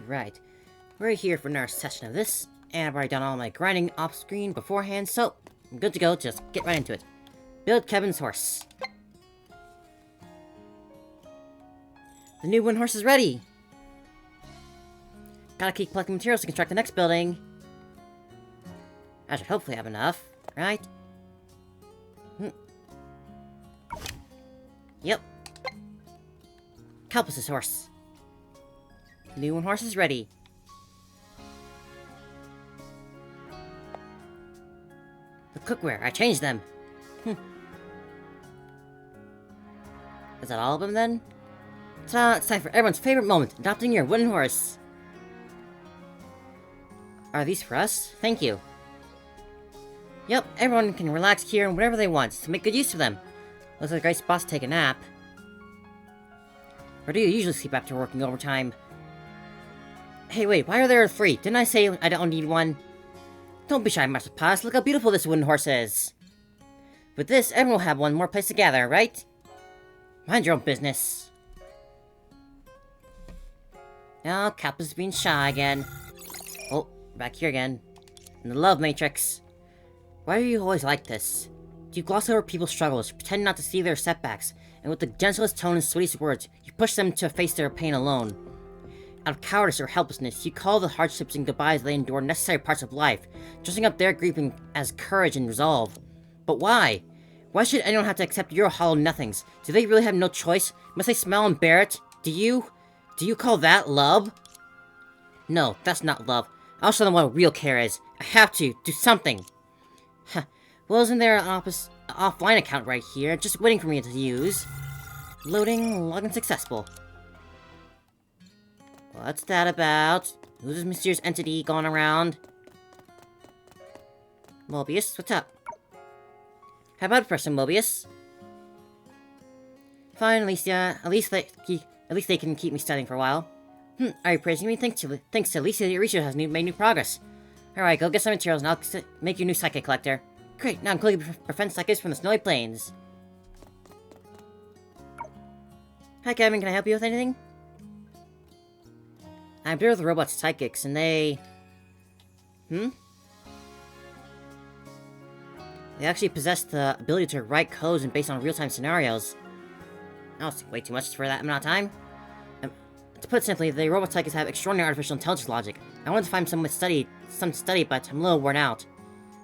Alright, we're here for another session of this, and I've already done all my grinding off-screen beforehand, so I'm good to go, just get right into it. Build Kevin's horse. The new wooden horse is ready! Gotta keep collecting materials to construct the next building. I should hopefully have enough, right? Yep. Calpus's horse. New wooden horse is ready. The cookware, I changed them. Is that all of them then? So it's time for everyone's favorite moment, adopting your wooden horse. Are these for us? Thank you. Yep, everyone can relax here and whatever they want, so make good use of them. Looks like a great spot to take a nap. Or do you usually sleep after working overtime? Hey wait, why are there 3? Didn't I say I don't need one? Don't be shy, Master Paws, look how beautiful this wooden horse is. With this, everyone will have one more place to gather, right? Mind your own business. Oh, Kappa's is being shy again. Oh, back here again. In the love matrix. Why are you always like this? Do you gloss over people's struggles, pretend not to see their setbacks, and with the gentlest tone and sweetest words, you push them to face their pain alone? Out of cowardice or helplessness, you call the hardships and goodbyes they endure necessary parts of life, dressing up their grieving as courage and resolve. But why? Why should anyone have to accept your hollow nothings? Do they really have no choice? Must they smell and bear it? Do you call that love? No, that's not love. I'll show them what real care is. I have to do something. Huh. Well, isn't there an offline account right here, just waiting for me to use? Loading, login successful. What's that about? Who's this mysterious entity going around? Mobius, what's up? How about person, Mobius? Fine, Alicia. At least they can keep me studying for a while. Are you praising me? Thanks to Alicia, your research has made new progress. Alright, go get some materials and I'll make your new psychic collector. Great, now I'm going to prevent psychics from the snowy plains. Hi Kevin, can I help you with anything? I'm dealing with the robot psychics, and they... They actually possess the ability to write codes and based on real-time scenarios. Oh, it's way too much for that amount of time. To put it simply, the robot psychics have extraordinary artificial intelligence logic. I wanted to find some to study, but I'm a little worn out.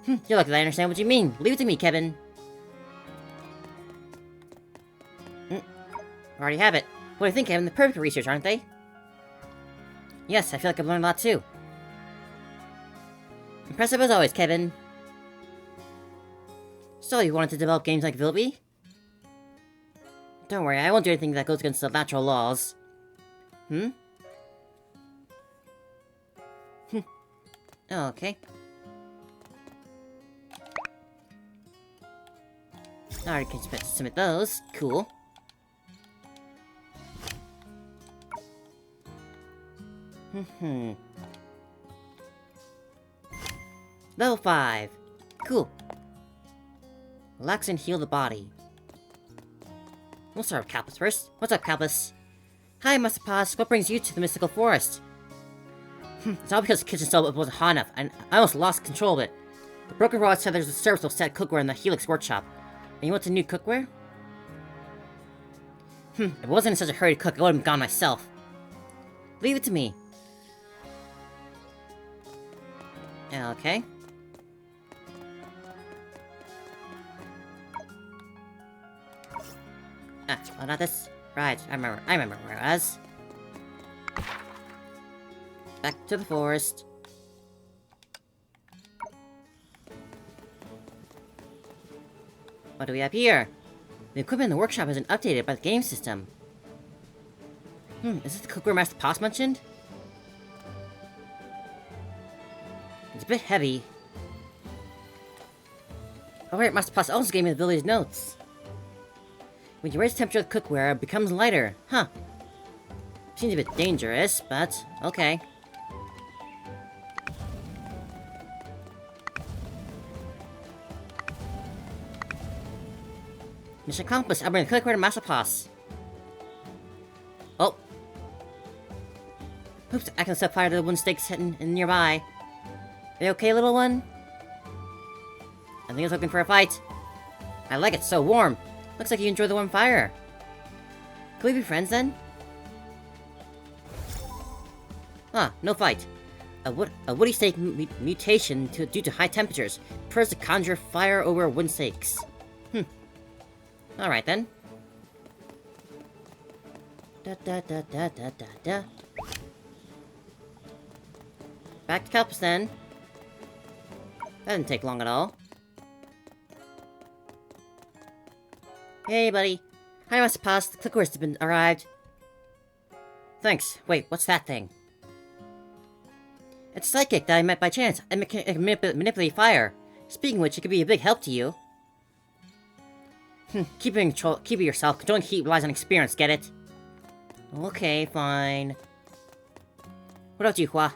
You're lucky that I understand what you mean. Leave it to me, Kevin. Already have it. What do you think, Kevin? The perfect research, aren't they? Yes, I feel like I've learned a lot too. Impressive as always, Kevin. So, you wanted to develop games like Vilby? Don't worry, I won't do anything that goes against the natural laws. Oh, okay. Alright, can submit those. Cool. Level 5. Cool. Relax and heal the body. We'll start with Calpus first. What's up, Calpus? Hi, Master Paws. What brings you to the mystical forest? It's all because the kitchen stove wasn't hot enough, and I almost lost control of it. The broken robot said there's a serviceable set cookware in the Helix workshop. And you want a new cookware? If I wasn't in such a hurry to cook, I would have gone myself. Leave it to me. Okay. Oh, not this. Right, I remember where I was. Back to the forest. What do we have here? The equipment in the workshop isn't updated by the game system. Is this the cookware Master Paws mentioned? It's a bit heavy. Oh right, Master Paws also gave me the ability notes. When you raise the temperature of the cookware, it becomes lighter. Seems a bit dangerous, but okay. Mission accomplished. I'll bring the cookware to Master Paws. Oh. Oops, I can set fire to the wooden stakes hidden in nearby. Are you okay, little one? I think it's looking for a fight. I like it so warm. Looks like you enjoy the warm fire. Can we be friends then? Ah, no fight. A woody stake mutation due to high temperatures prefers to conjure fire over wooden stakes. Alright then. Da da da da da da da. Back to Kelpis then. That didn't take long at all. Hey, buddy. Hi, Master Pass. The clickers have been arrived. Thanks. Wait, what's that thing? It's a psychic that I met by chance. I can manipulate fire. Speaking of which, it could be a big help to you. Keep it yourself. Controlling heat relies on experience, get it? Okay, fine. What about you, Hua?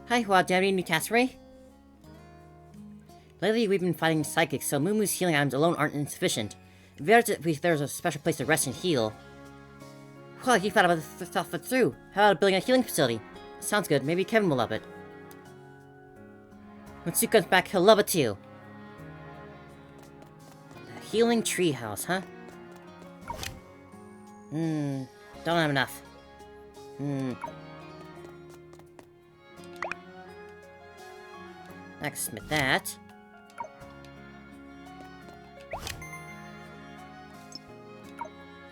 Hi, Hua. Do you have any new tasks for me? Lately, we've been fighting psychics, so Moo Moo's healing items alone aren't insufficient. If there's a special place to rest and heal. Well, you thought about it through. How about building a healing facility? Sounds good. Maybe Kevin will love it. When Sue comes back, he'll love it too. A healing treehouse, huh? Don't have enough. I can submit that.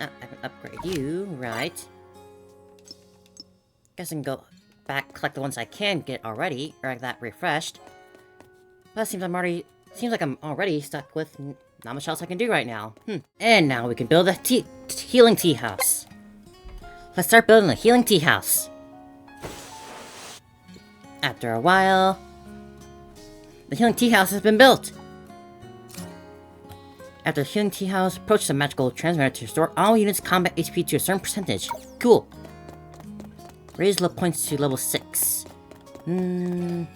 I can upgrade you, right. Guess I can go back, collect the ones I can get already, or that refreshed. But it seems like I'm already stuck with not much else I can do right now. And now we can build a healing tea house. Let's start building a healing tea house. After a while, the healing tea house has been built. After the healing tea house, approach the magical transmitter to restore all units' combat HP to a certain percentage. Cool. Raise luck points to level 6. That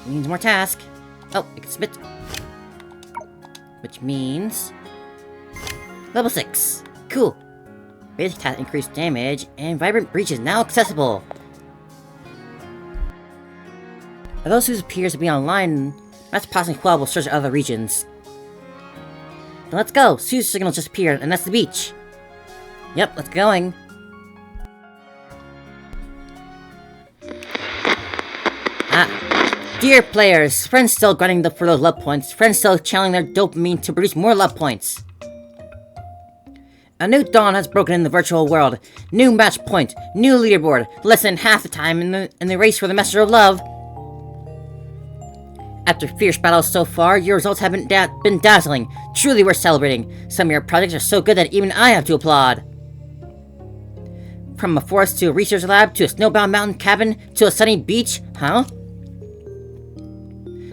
means more task. Oh, I can submit. Which means level 6. Cool. Basic attack increased damage, and Vibrant Breach is now accessible. Although Suze appears to be online, Master Pass and Quell will search other regions. Then let's go! Suze's signal just appeared, and that's the beach. Yep, let's going. Dear players, friends still grinding for those love points, friends still channeling their dopamine to produce more love points. A new dawn has broken in the virtual world. New match point, new leaderboard, less than half the time in the race for the Messenger of Love. After fierce battles so far, your results have been dazzling. Truly worth celebrating. Some of your projects are so good that even I have to applaud. From a forest to a research lab, to a snowbound mountain cabin, to a sunny beach, huh?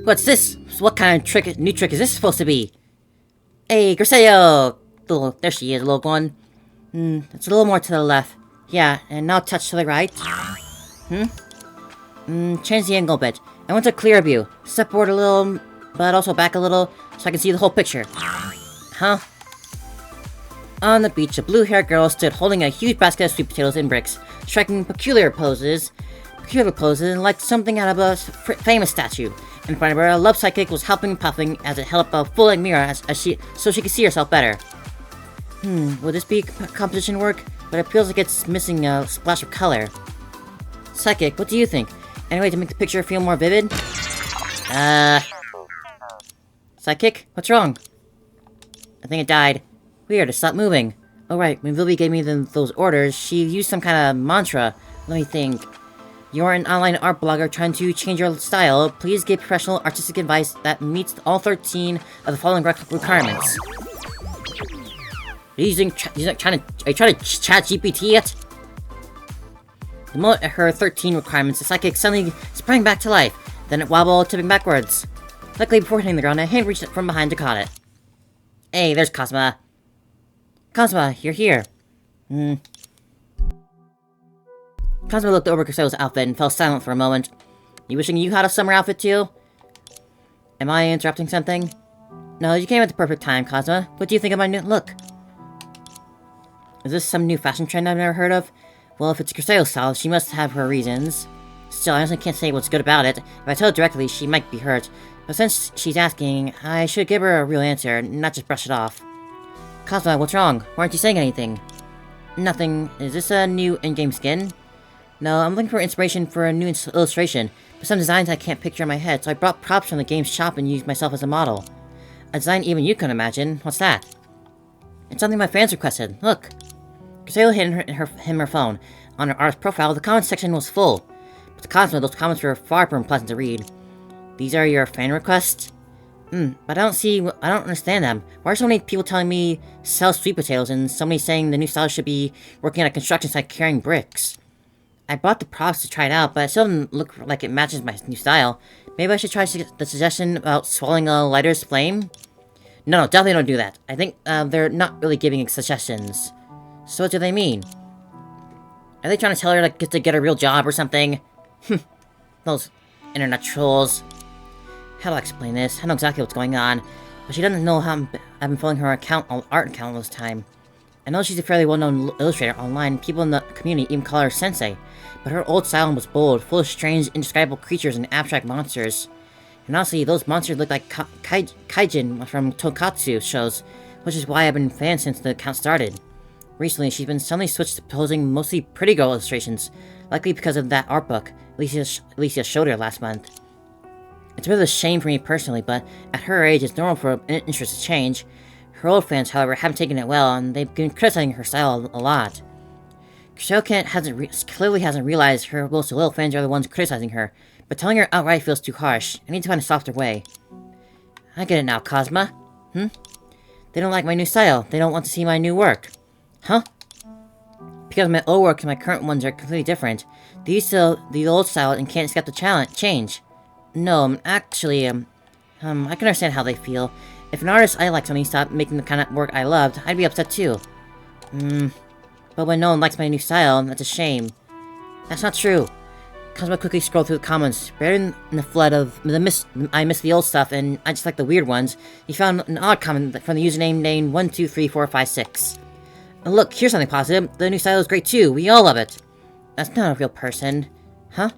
What's this? What kind of new trick is this supposed to be? Hey, Griseo! There she is, little one. It's a little more to the left. Yeah, and now touch to the right. Change the angle a bit. I want a clear view. Step forward a little, but also back a little, so I can see the whole picture. Huh? On the beach, a blue-haired girl stood holding a huge basket of sweet potatoes and bricks, striking peculiar poses, like something out of a famous statue. In front of her, a love psychic was huffing and puffing as it held up a full-length mirror so she could see herself better. Will this be composition work? But it feels like it's missing a splash of color. Psychic, what do you think? Any way to make the picture feel more vivid? Psychic, what's wrong? I think it died. Weird, it stopped moving. Oh right, when Vilby gave me those orders, she used some kind of mantra. Let me think. You're an online art blogger trying to change your style. Please give professional artistic advice that meets all 13 of the following requirements. Are you trying to chat GPT yet? The moment it heard 13 requirements, the psychic suddenly sprang back to life. Then it wobbled, tipping backwards. Luckily, before hitting the ground, a hand reached from behind to caught it. Hey, there's Cosma. Cosma, you're here. Cosmo looked over Griselda's outfit and fell silent for a moment. You wishing you had a summer outfit too? Am I interrupting something? No, you came at the perfect time, Cosmo. What do you think of my new look? Is this some new fashion trend I've never heard of? Well, if it's Crusader's style, she must have her reasons. Still, I honestly can't say what's good about it. If I tell her directly, she might be hurt. But since she's asking, I should give her a real answer, not just brush it off. Cosmo, what's wrong? Why aren't you saying anything? Nothing. Is this a new in-game skin? No, I'm looking for inspiration for a new illustration, but some designs I can't picture in my head, so I brought props from the game's shop and used myself as a model. A design even you couldn't imagine. What's that? It's something my fans requested. Look. Crusader hid her phone. On her artist profile, the comments section was full. But to Cosmo, those comments were far from pleasant to read. These are your fan requests? But I don't understand them. Why are so many people telling me sell sweet potatoes and so many saying the new style should be working at a construction site carrying bricks? I bought the props to try it out, but it still doesn't look like it matches my new style. Maybe I should try the suggestion about swallowing a lighter's flame? No, definitely don't do that. I think they're not really giving suggestions. So what do they mean? Are they trying to tell her to get a real job or something? Those internet trolls. How do I explain this? I know exactly what's going on, but she doesn't know how I've been following her art account all this time. I know she's a fairly well-known illustrator online, people in the community even call her Sensei, but her old style was bold, full of strange, indescribable creatures and abstract monsters. And honestly, those monsters look like kaijin from Tonkatsu shows, which is why I've been a fan since the account started. Recently, she's been suddenly switched to posing mostly pretty girl illustrations, likely because of that art book Alicia showed her last month. It's a bit of a shame for me personally, but at her age, it's normal for an interest to change. Her old fans, however, haven't taken it well, and they've been criticizing her style a lot. Crusader clearly hasn't realized her most loyal fans are the ones criticizing her, but telling her outright feels too harsh. I need to find a softer way. I get it now, Cosma. They don't like my new style. They don't want to see my new work. Huh? Because my old work and my current ones are completely different. These still the old style and can't accept the change. No, actually, I can understand how they feel. If an artist I like suddenly stopped making the kind of work I loved, I'd be upset too. But when no one likes my new style, that's a shame. That's not true. Cosmo quickly scrolled through the comments. Buried in the flood of I miss the old stuff and I just like the weird ones, he found an odd comment from the username named 123456. Look, here's something positive. The new style is great too. We all love it. That's not a real person. Huh?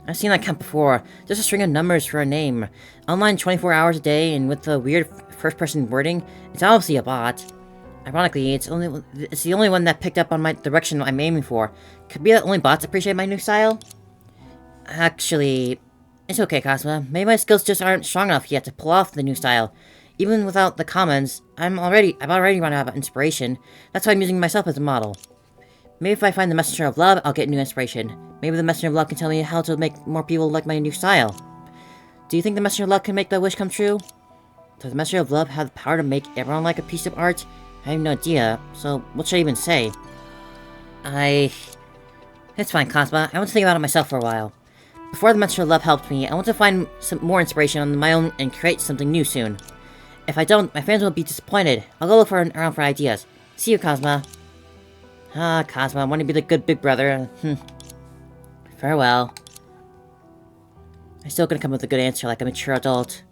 I've seen that count before. Just a string of numbers for a name. Online 24 hours a day and with the weird first-person wording, it's obviously a bot. Ironically, it's the only one that picked up on my direction I'm aiming for. Could be that only bots appreciate my new style? Actually, it's okay, Cosma. Maybe my skills just aren't strong enough yet to pull off the new style. Even without the comments, I've already run out of inspiration. That's why I'm using myself as a model. Maybe if I find the Messenger of Love, I'll get new inspiration. Maybe the Messenger of Love can tell me how to make more people like my new style. Do you think the Messenger of Love can make that wish come true? Does the Messenger of Love have the power to make everyone like a piece of art? I have no idea, so what should I even say? It's fine, Cosma. I want to think about it myself for a while. Before the Messenger of Love helped me, I want to find some more inspiration on my own and create something new soon. If I don't, my fans will be disappointed. I'll go look around for ideas. See you, Cosma. Ah, Cosma, I want to be the good big brother. Farewell. I'm still gonna come up with a good answer like a mature adult.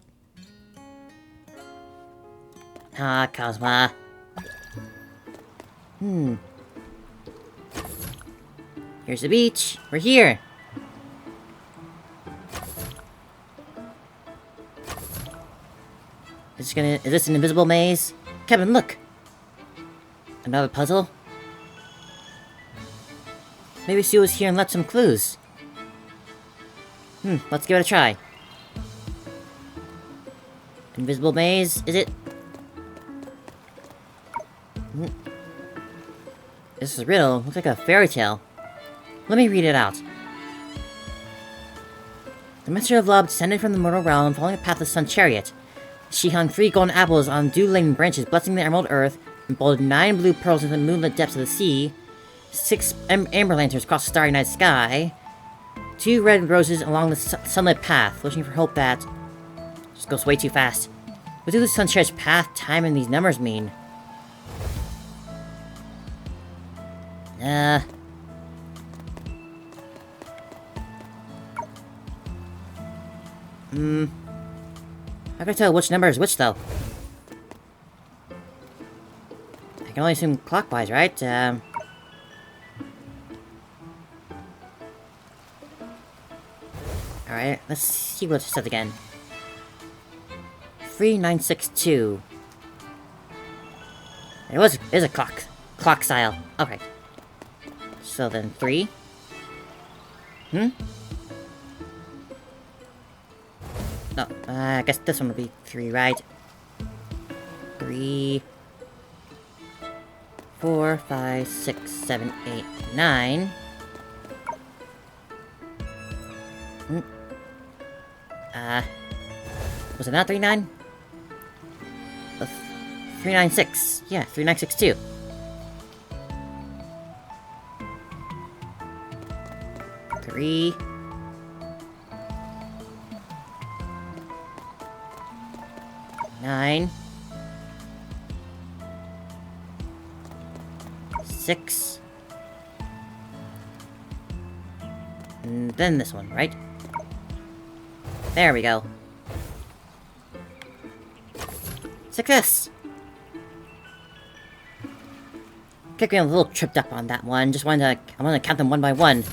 Ah, Cosma. Here's the beach. We're here. Is this an invisible maze? Kevin, look! Another puzzle? Maybe Sue was here and left some clues. Let's give it a try. Invisible maze, is it? This is a riddle. Looks like a fairy tale. Let me read it out. The Messenger of Love descended from the mortal realm, following a path of Sun Chariot. She hung 3 golden apples on dew-laden branches, blessing the emerald earth, and bolted 9 blue pearls into the moonlit depths of the sea, 6 amber lanterns across the starry night sky, 2 red roses along the sunlit path, wishing for hope that... This goes way too fast. What do the Sun Chariot's path, time, and these numbers mean? How can I tell which number is which, though? I can only assume clockwise, right? Alright, let's see what it says again. 3962. It is a clock style. Okay. So then 3. No, I guess this one will be 3, right? 3, 4, 5, 6, 7, 8, 9. Was it not 39? 396. Yeah, 3962. Three. 9. 6. And then this one, right? There we go. Success! Kept getting a little tripped up on that one. I wanted to count them one by one.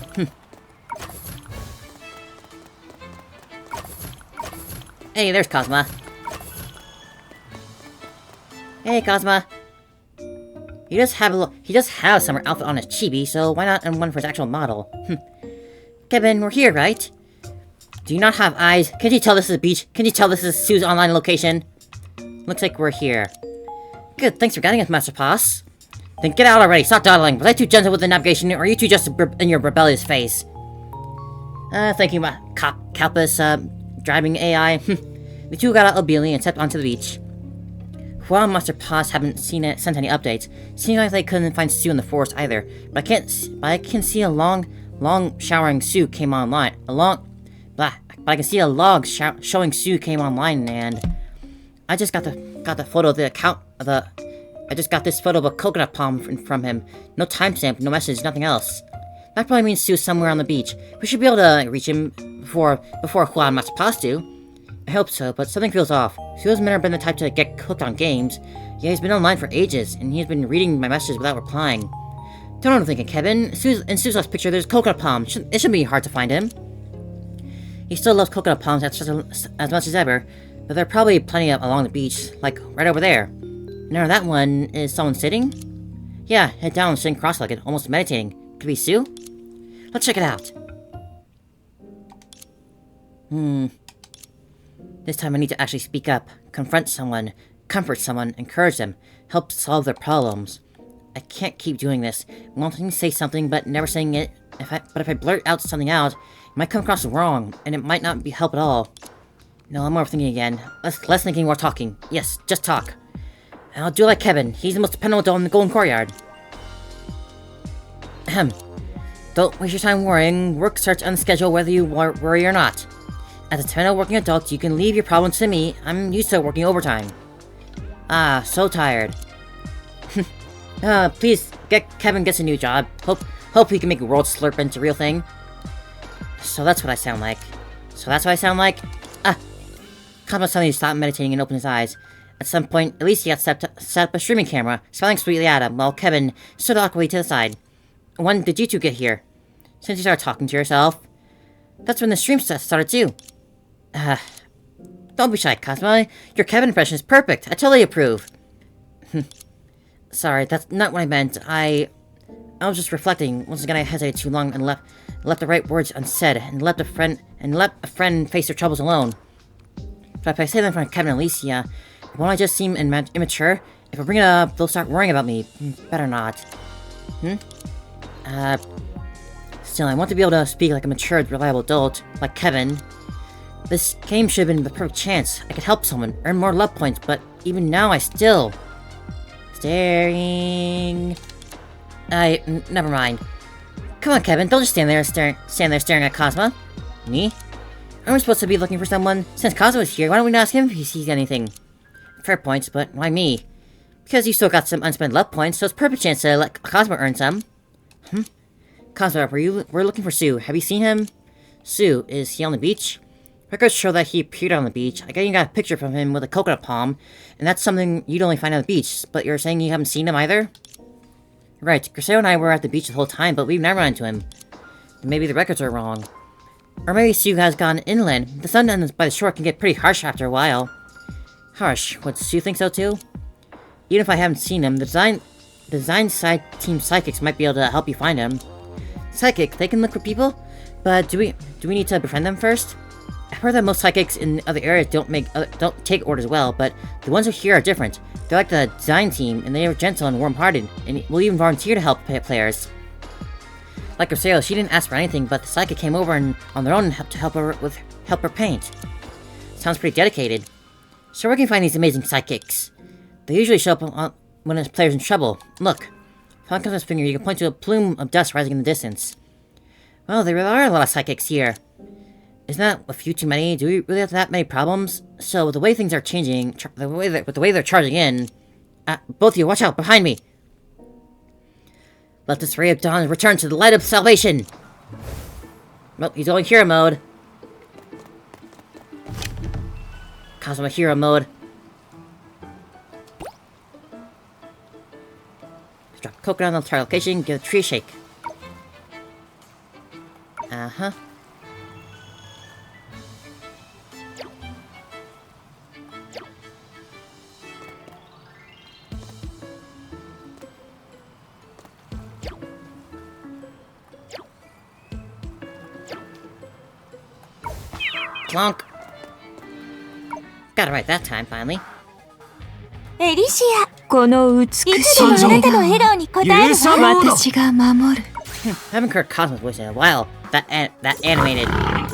Hey, there's Cosma. Hey, Cosma. He does have a summer outfit on his chibi, so why not one for his actual model? Kevin, we're here, right? Do you not have eyes? Can't you tell this is a beach? Can't you tell this is Sue's online location? Looks like we're here. Good, thanks for guiding us, Master Pass. Then get out already, stop dawdling. Was I too gentle with the navigation, or are you two just in your rebellious phase? Thank you, Kalpus, driving AI. The two got out of Billy and stepped onto the beach. While Master Pass haven't sent any updates, seems like they couldn't find Sue in the forest either. But I can see a long showering Sue came online. But I can see a log showing Sue came online, and I just got the photo of I just got this photo of a coconut palm from him. No timestamp, no message, nothing else. That probably means Sue's somewhere on the beach. We should be able to reach him before Juan Master Pass do. I hope so, but something feels off. Sue has never been the type to get hooked on games. Yeah, he's been online for ages, and he's been reading my messages without replying. Don't know what I'm thinking, Kevin. In Sue's last picture, there's a coconut palm. It shouldn't be hard to find him. He still loves coconut palms as much as ever, but there are probably plenty along the beach, like right over there. Now that one, is someone sitting? Yeah, head down, sitting cross-legged, almost meditating. Could be Sue? Let's check it out. This time I need to actually speak up, confront someone, comfort someone, encourage them, help solve their problems. I can't keep doing this, wanting to say something but never saying it. But if I blurt something out, it might come across wrong, and it might not be help at all. No, I'm overthinking again. Less thinking, more talking. Yes, just talk. I'll do like Kevin. He's the most dependable adult in the Golden Courtyard. Ahem. Don't waste your time worrying. Work starts on the schedule whether you worry or not. As a dependable working adult, you can leave your problems to me. I'm used to working overtime. Ah, so tired. Please, Kevin gets a new job. Hope he can make World Slurp into a real thing. So that's what I sound like. Kama suddenly stopped meditating and opened his eyes. At some point, at least he got set up a streaming camera, smiling sweetly at him, while Kevin stood awkwardly to the side. When did you two get here? Since you started talking to yourself. That's when the stream started too. Don't be shy, Cosmo. Your Kevin impression is perfect. I totally approve. Sorry, that's not what I meant. I was just reflecting. Once again, I hesitated too long and left the right words unsaid, and let a friend face their troubles alone. But if I say them in front of Kevin and Alicia, won't I just seem immature? If I bring it up, they'll start worrying about me. Better not. Still, I want to be able to speak like a matured, reliable adult, like Kevin. This game should have been the perfect chance. I could help someone, earn more love points, but even now I still... Staring... never mind. Come on, Kevin, don't just stand there staring at Cosmo. Me? Aren't we supposed to be looking for someone? Since Cosmo is here, why don't we ask him if he sees anything? Fair points, but why me? Because you still got some unspent love points, so it's a perfect chance to let Cosmo earn some. Cosmo, we're looking for Sue. Have you seen him? Sue, is he on the beach? Records show that he appeared on the beach. I got a picture from him with a coconut palm, and that's something you'd only find on the beach, but you're saying you haven't seen him either? Right, Griseo and I were at the beach the whole time, but we've never run into him. Maybe the records are wrong. Or maybe Sue has gone inland. The sun by the shore can get pretty harsh after a while. Harsh? Would Sue think so too? Even if I haven't seen him, the design side team psychics might be able to help you find him. Psychic, they can look for people? But do we need to befriend them first? I've heard that most psychics in other areas don't take orders well, but the ones who here are different. They're like the design team, and they are gentle and warm-hearted, and will even volunteer to help players. Like Rosario, she didn't ask for anything, but the psychic came over and on their own to help her paint. Sounds pretty dedicated. So where can we find these amazing psychics? They usually show up when a player's in trouble. Look, if one comes with his finger, you can point to a plume of dust rising in the distance. Well, there really are a lot of psychics here. Isn't that a few too many? Do we really have that many problems? So, with the way things are changing, with the way they're charging in... both of you, watch out, behind me! Let this ray of dawn return to the light of salvation! Well, he's going hero mode. Cosmo hero mode. Just drop a coconut on the target location, give the tree a shake. Uh-huh. Clonk. Got it right that time, finally. エリシア、この美しいあなたの笑顔に応えるわ。私が守る。I haven't heard Cosmo's voice in a while. That animated. Now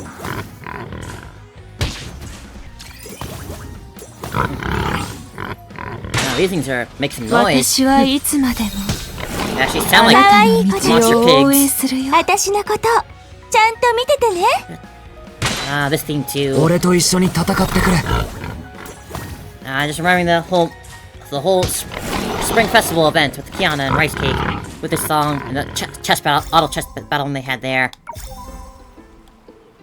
these things are making some noise. 私はいつまでも。Actually sound like monster pigs. 私のこと、ちゃんと見ててね。Ah, this theme too. 俺と一緒に戦ってくれ。Just remembering the whole spring festival event with Kiana and Rice Cake, with this song and the auto chess battle they had there.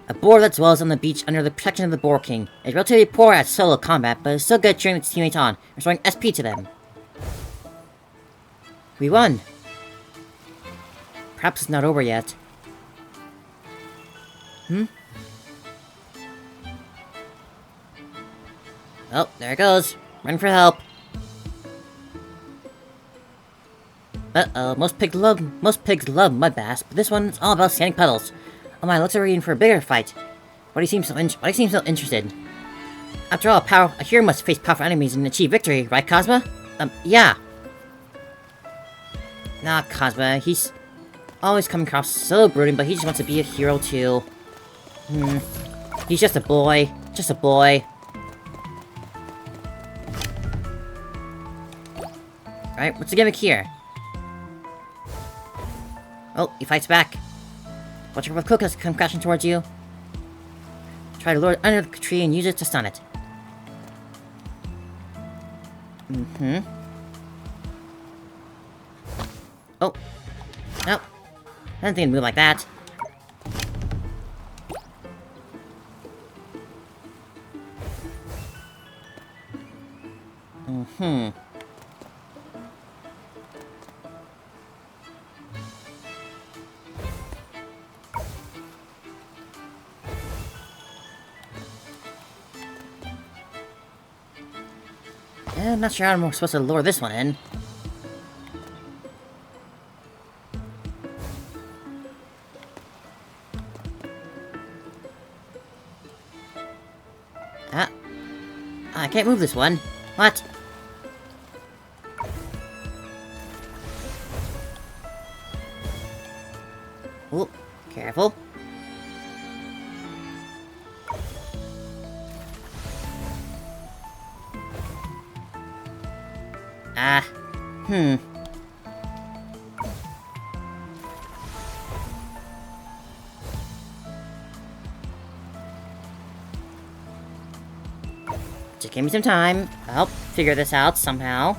A boar that dwells on the beach under the protection of the Boar King is relatively poor at solo combat, but is still good at cheering its teammates on, restoring SP to them. We won. Perhaps it's not over yet. Oh, there it goes. Run for help. Uh-oh, most pigs love mud baths, but this one's all about standing puddles. Oh my, looks like we're in for a bigger fight. Why do you seem so interested? After all, a hero must face powerful enemies and achieve victory, right, Cosmo? Yeah. Nah, Cosmo, he's always coming across so brooding, but he just wants to be a hero too. He's just a boy. Just a boy. Alright, what's the gimmick here? Oh, he fights back. Watch out for the coconuts come crashing towards you. Try to lure it under the tree and use it to stun it. Oh. Nope. I didn't think it'd move like that. I'm not sure how I'm supposed to lure this one in. I can't move this one. What? Oh, careful. Just give me some time. I'll figure this out somehow.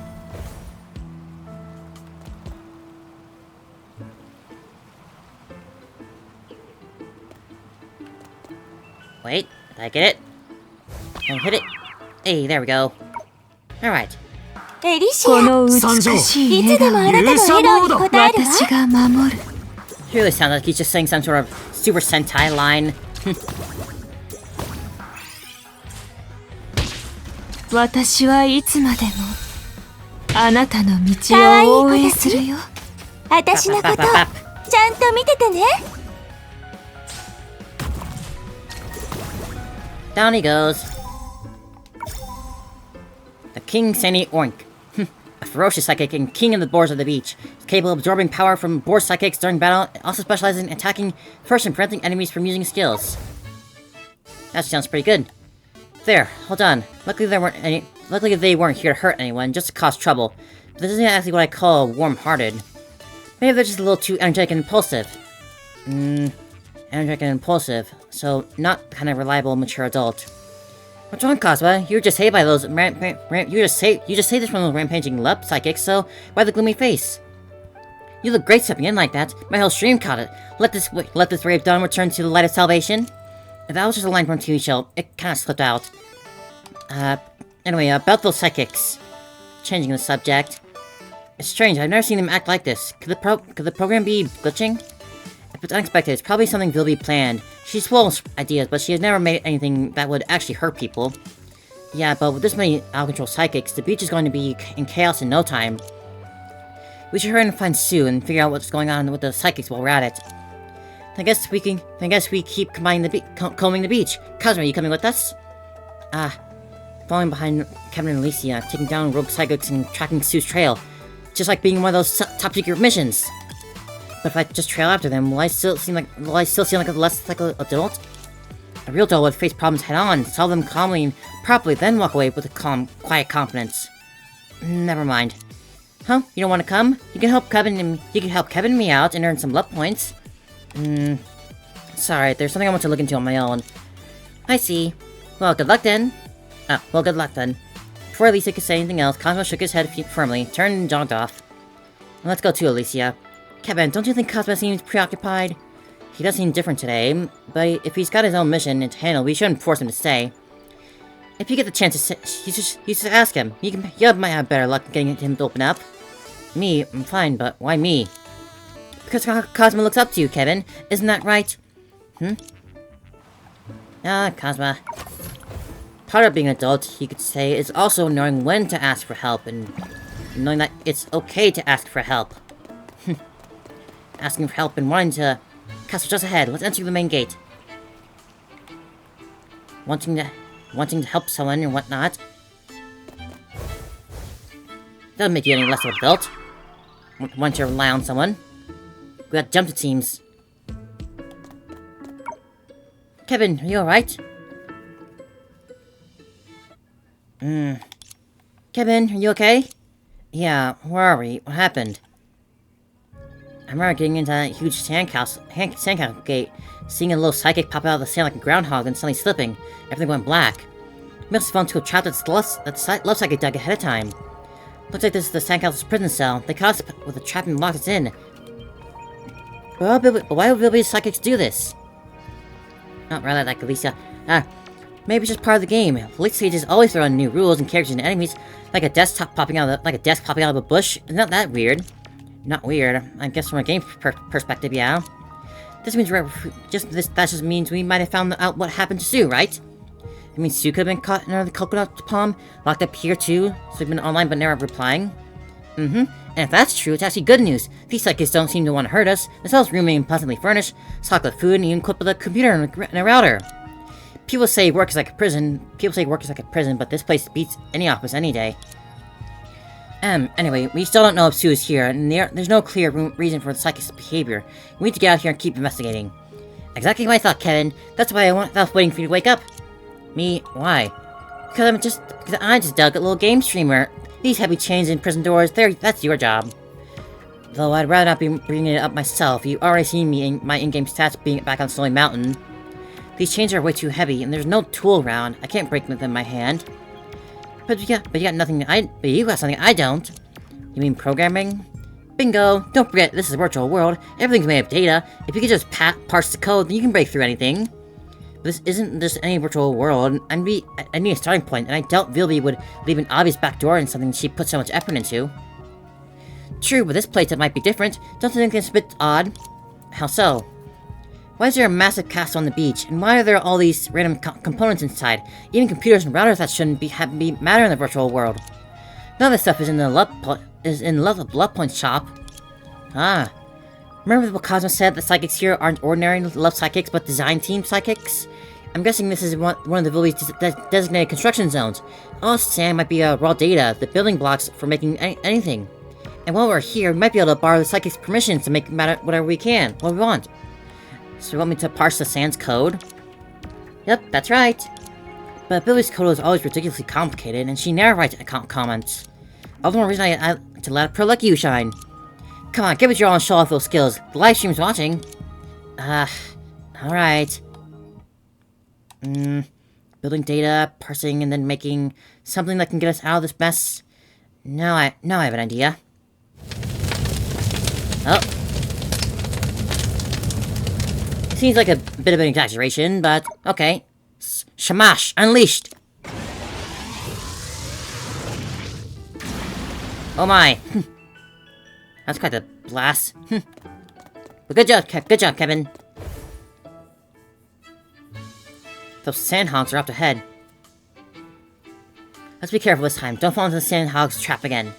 Wait, did I get it? I'll hit it. Hey, there we go. Alright. エリシア、この美しいいつでもあなたの笑顔に応えるわ。私が守る。It really sounds like he's just saying some sort of Super Sentai line. 私はいつまでもあなたの道を応援するよ。私のことちゃんと見ててね。 Down he goes. The King Sandy Oink. A ferocious psychic and king of the boars of the beach. He's capable of absorbing power from boar psychics during battle, and also specializes in attacking first and preventing enemies from using skills. That sounds pretty good. There, hold on. Luckily they weren't here to hurt anyone, just to cause trouble. But this isn't actually what I call warm-hearted. Maybe they're just a little too energetic and impulsive. Energetic and impulsive, so not the kind of reliable, mature adult. What's wrong, Cosma? You were just saved by those you just saved us from those rampaging lup psychics, so why the gloomy face? You look great stepping in like that. My whole stream caught it. Let this ray of dawn return to the light of salvation. If that was just a line from a TV show, it kind of slipped out. Anyway, about those psychics. Changing the subject. It's strange. I've never seen them act like this. Could the program be glitching? If it's unexpected, it's probably something Vilby planned. She's full of ideas, but she has never made anything that would actually hurt people. Yeah, but with this many out-of-control psychics, the beach is going to be in chaos in no time. We should hurry and find Sue and figure out what's going on with the psychics while we're at it. I guess we keep combing the beach. Cosmo, are you coming with us? Following behind Kevin and Alicia, taking down rogue psychics and tracking Sue's trail. Just like being one of those top-secret missions. But if I just trail after them, will I still seem like a less like an adult? A real adult would face problems head-on, solve them calmly and properly, then walk away with a calm, quiet confidence. Never mind. Huh? You don't want to come? You can help Kevin and me out and earn some luck points. Sorry, there's something I want to look into on my own. I see. Well, good luck then. Good luck then. Before Alicia could say anything else, Cosmo shook his head firmly, turned and jogged off. Let's go too, Alicia. Kevin, don't you think Cosmo seems preoccupied? He does seem different today, but if he's got his own mission to handle, we shouldn't force him to stay. If you get the chance to you just ask him. You might have better luck getting him to open up. Me, I'm fine, but why me? Because Cosmo looks up to you, Kevin. Isn't that right? Cosmo. Part of being an adult, you could say, is also knowing when to ask for help, and knowing that it's okay to ask for help. Asking for help and wanting to... Castle just ahead, let's enter the main gate. Wanting to help someone and whatnot. Doesn't make you any less of an adult. Want to rely on someone. We got jumped, it seems. Kevin, are you alright? Kevin, are you okay? Yeah, where are we? What happened? I remember getting into that huge sandcastle gate, seeing a little psychic pop out of the sand like a groundhog, and suddenly slipping. Everything went black. We must have fallen into a trap that the love psychic dug ahead of time. Looks like this is the sandcastle's prison cell. They caught us with a trap and locked us in. But why would Bilby's psychics do this? Not rather like Alicia. Maybe it's just part of the game. Late stages always throw in new rules and characters and enemies, like a desk popping out of a bush. It's not that weird. Not weird. I guess from a game perspective, yeah. This means that just means we might have found out what happened to Sue, right? I mean, Sue could have been caught in another coconut palm, locked up here too, so we've been online but never replying. And if that's true, it's actually good news. These psychics don't seem to want to hurt us. The cell's room being pleasantly furnished, stocked with food, and even equipped with a computer and a router. People say work is like a prison, but this place beats any office any day. Anyway, we still don't know if Sue is here, and there's no clear reason for the psychic's behavior. We need to get out here and keep investigating. Exactly what I thought, Kevin. That's why I was waiting for you to wake up. Me? Why? Because I just dug a little game streamer. These heavy chains and prison doors, that's your job. Though I'd rather not be bringing it up myself. You've already seen my in-game stats being back on Snowy Mountain. These chains are way too heavy, and there's no tool around. I can't break them with my hand. But you got nothing. But you got something I don't. You mean programming? Bingo! Don't forget, this is a virtual world. Everything's made of data. If you could just parse the code, then you can break through anything. But this isn't just any virtual world. I need a starting point, and I doubt Vilby would leave an obvious backdoor in something she put so much effort into. True, but this place it might be different. Don't you think it's a bit odd? How so? Why is there a massive castle on the beach? And why are there all these random components inside? Even computers and routers that shouldn't be matter in the virtual world. None of this stuff is in the Love Point shop. Ah. Remember what Cosmo said? The psychics here aren't ordinary love psychics, but design team psychics? I'm guessing this is one of the village's designated construction zones. All it's saying might be raw data, the building blocks for making anything. And while we're here, we might be able to borrow the psychic's permissions to make matter whatever we can, what we want. So you want me to parse the Sans code? Yep, that's right. But Billy's code is always ridiculously complicated, and she never writes comments. All the more reason I to let a pro like you shine. Come on, give it your all and show off those skills. The live stream's watching. Alright. Building data, parsing, and then making something that can get us out of this mess. Now I have an idea. Oh. Seems like a bit of an exaggeration, but okay. Shamash, unleashed! Oh my. That's quite a blast. But good job, Kevin. Those sandhogs are up ahead. Let's be careful this time. Don't fall into the sandhog's trap again.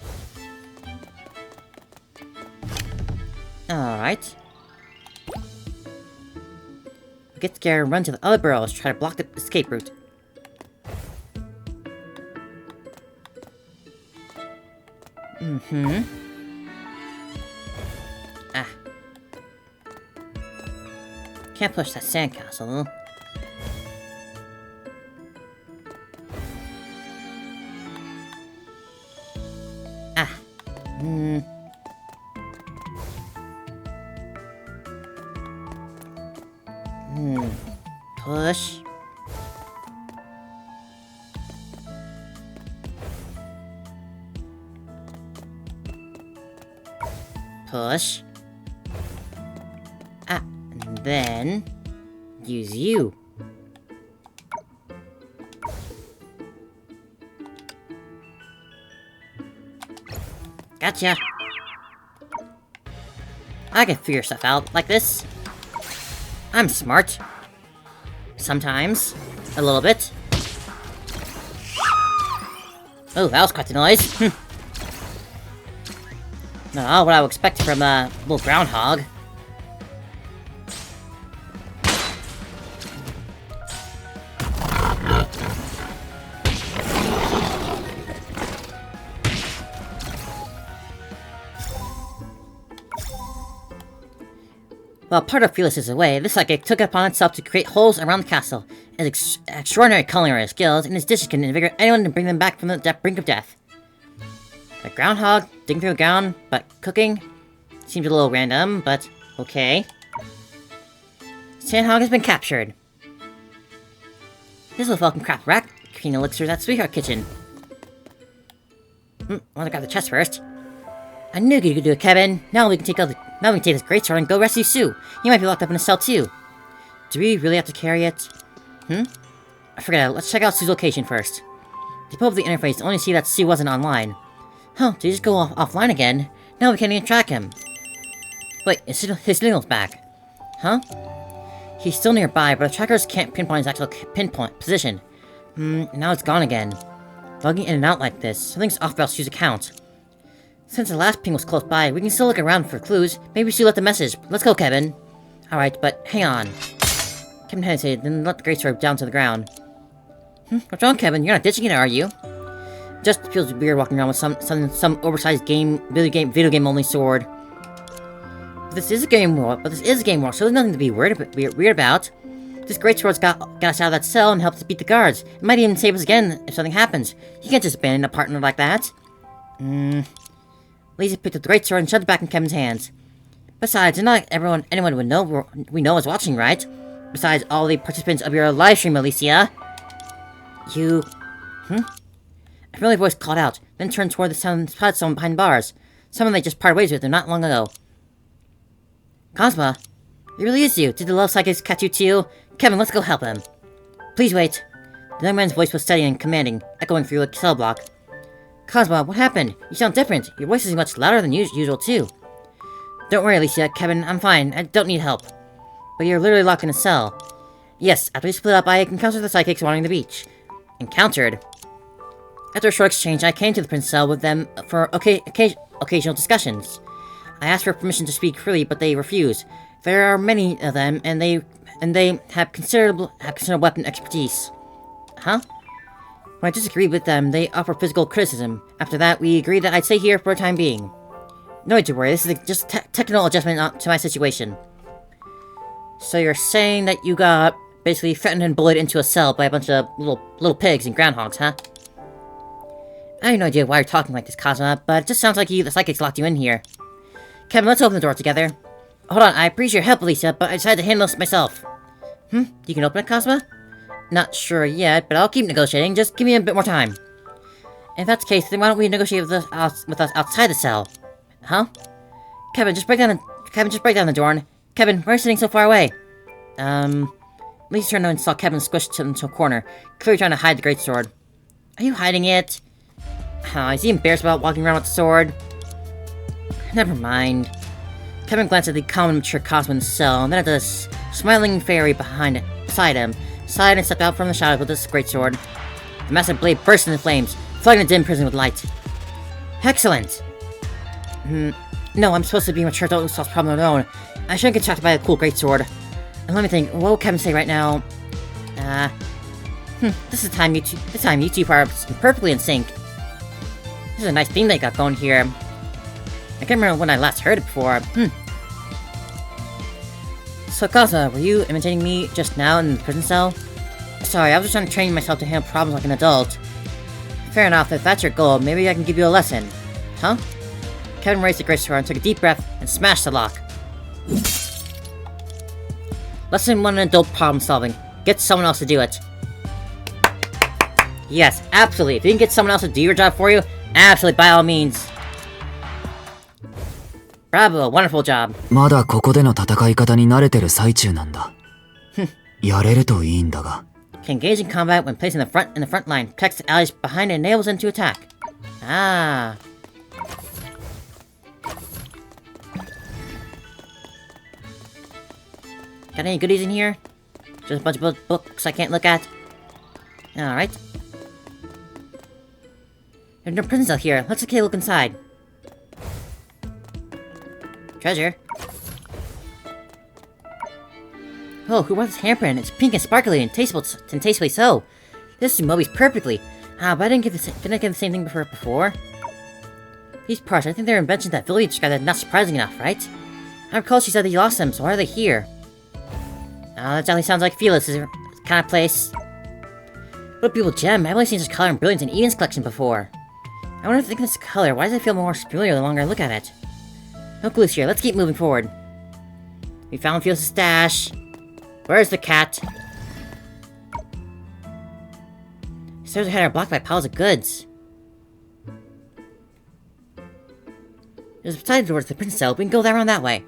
Alright. Get scared and run to the other burrows. Try to block the escape route. Ah. Can't push that sandcastle, though. Push. Push. And then use you. Gotcha. I can figure stuff out like this. I'm smart. Sometimes. A little bit. Oh, that was quite the noise. Not what I would expect from a little groundhog. While part of Felix is away, the psychic took it upon itself to create holes around the castle. His extraordinary culinary skills and his dishes can invigorate anyone and bring them back from the brink of death. A groundhog, digging through the ground, but cooking? Seems a little random, but okay. Sandhog has been captured. This little welcome craft rack, clean elixirs at Sweetheart Kitchen. Wanna grab the chest first. I knew you could do it, Kevin. Now we can take this great sword and go rescue Sue. You might be locked up in a cell too. Do we really have to carry it? I forget it. Let's check out Sue's location first. To pull up the interface, only see that Sue wasn't online. Huh, did he just go offline again? Now we can't even track him. Wait, his signal's back. Huh? He's still nearby, but the trackers can't pinpoint his actual position. Now it's gone again. Logging in and out like this, something's off about Sue's account. Since the last ping was close by, we can still look around for clues. Maybe Sue left a message. Let's go, Kevin. Alright, but hang on. Kevin hesitated, then let the great sword down to the ground. What's wrong, Kevin? You're not ditching it, are you? Just feels weird walking around with some oversized video game only sword. But this is a game world, so there's nothing to be weird about. This great sword's got us out of that cell and helped us beat the guards. It might even save us again if something happens. You can't just abandon a partner like that. Lisa picked up the great sword and shoved it back in Kevin's hands. Besides, it's not like anyone would know we know is watching, right? Besides all the participants of your live stream, Alicia. You... A familiar voice called out, then turned toward the spotted someone behind bars. Someone they just parted ways with not long ago. Cosma, it really is you. Did the love psychics catch you too? Kevin, let's go help him. Please wait. The young man's voice was steady and commanding, echoing through the cell block. Cosma, what happened? You sound different. Your voice is much louder than usual too. Don't worry, Alicia. Kevin, I'm fine. I don't need help. but you're literally locked in a cell. Yes, after we split up, I encountered the psychics wandering the beach. Encountered? After a short exchange, I came to the prince's cell with them for occasional discussions. I asked for permission to speak freely, but they refused. There are many of them, and they have considerable weapon expertise. Huh? When I disagreed with them, they offered physical criticism. After that, we agreed that I'd stay here for the time being. No need to worry, this is just a technical adjustment to my situation. So you're saying that you got basically threatened and bullied into a cell by a bunch of little pigs and groundhogs, huh? I have no idea why you're talking like this, Kazuma, but it just sounds like the psychics locked you in here. Kevin, let's open the door together. Hold on, I appreciate your help, Lisa, but I decided to handle this myself. You can open it, Kazuma? Not sure yet, but I'll keep negotiating. Just give me a bit more time. If that's the case, then why don't we negotiate with us outside the cell? Huh? Kevin, just break down the door. And Kevin, why are you sitting so far away? Lisa turned and saw Kevin squished into a corner, clearly trying to hide the greatsword. Are you hiding it? Is he embarrassed about walking around with the sword? Never mind. Kevin glanced at the calm and mature Cosmo in the cell, and then at the smiling fairy beside him, sighed and stepped out from the shadows with his greatsword. The massive blade burst into flames, flooding the dim prison with light. Excellent! No, I'm supposed to be mature, don't solve problem alone. I shouldn't get distracted by a cool greatsword. And let me think, what will Kevin say right now? This time you two are perfectly in sync. This is a nice theme they got going here. I can't remember when I last heard it before. So Kaza, were you imitating me just now in the prison cell? Sorry, I was just trying to train myself to handle problems like an adult. Fair enough, if that's your goal, maybe I can give you a lesson. Huh? Kevin raised the greatsword and took a deep breath and smashed the lock. Lesson 1 in adult problem solving. Get someone else to do it. Yes, absolutely. If you can get someone else to do your job for you, absolutely, by all means. Bravo, wonderful job. まだここでの戦い方に慣れてる最中なんだ。やれるといいんだが。Can engage in combat when placed in the front line. Protects the allies behind and enables them to attack. Ah. Got any goodies in here? Just a bunch of books I can't look at? Alright. There's no prison cell here. Let's take a look inside. Treasure? Oh, who brought this handprint? It's pink and sparkly and tastefully so. This suits Moby's perfectly. But I didn't get the same thing before. These parts, I think they're inventions that Villy described as not surprising enough, right? I recall she said that you lost them, so why are they here? That definitely sounds like Felix's kind of place. What a beautiful gem. I've only seen such color and brilliance in Eden's collection before. I wonder if I think this color, why does it feel more familiar the longer I look at it? No clues here, let's keep moving forward. We found Felix's stash. Where's the cat? Stairs ahead are blocked by piles of goods. There's a side door to the prison cell. We can go around that way.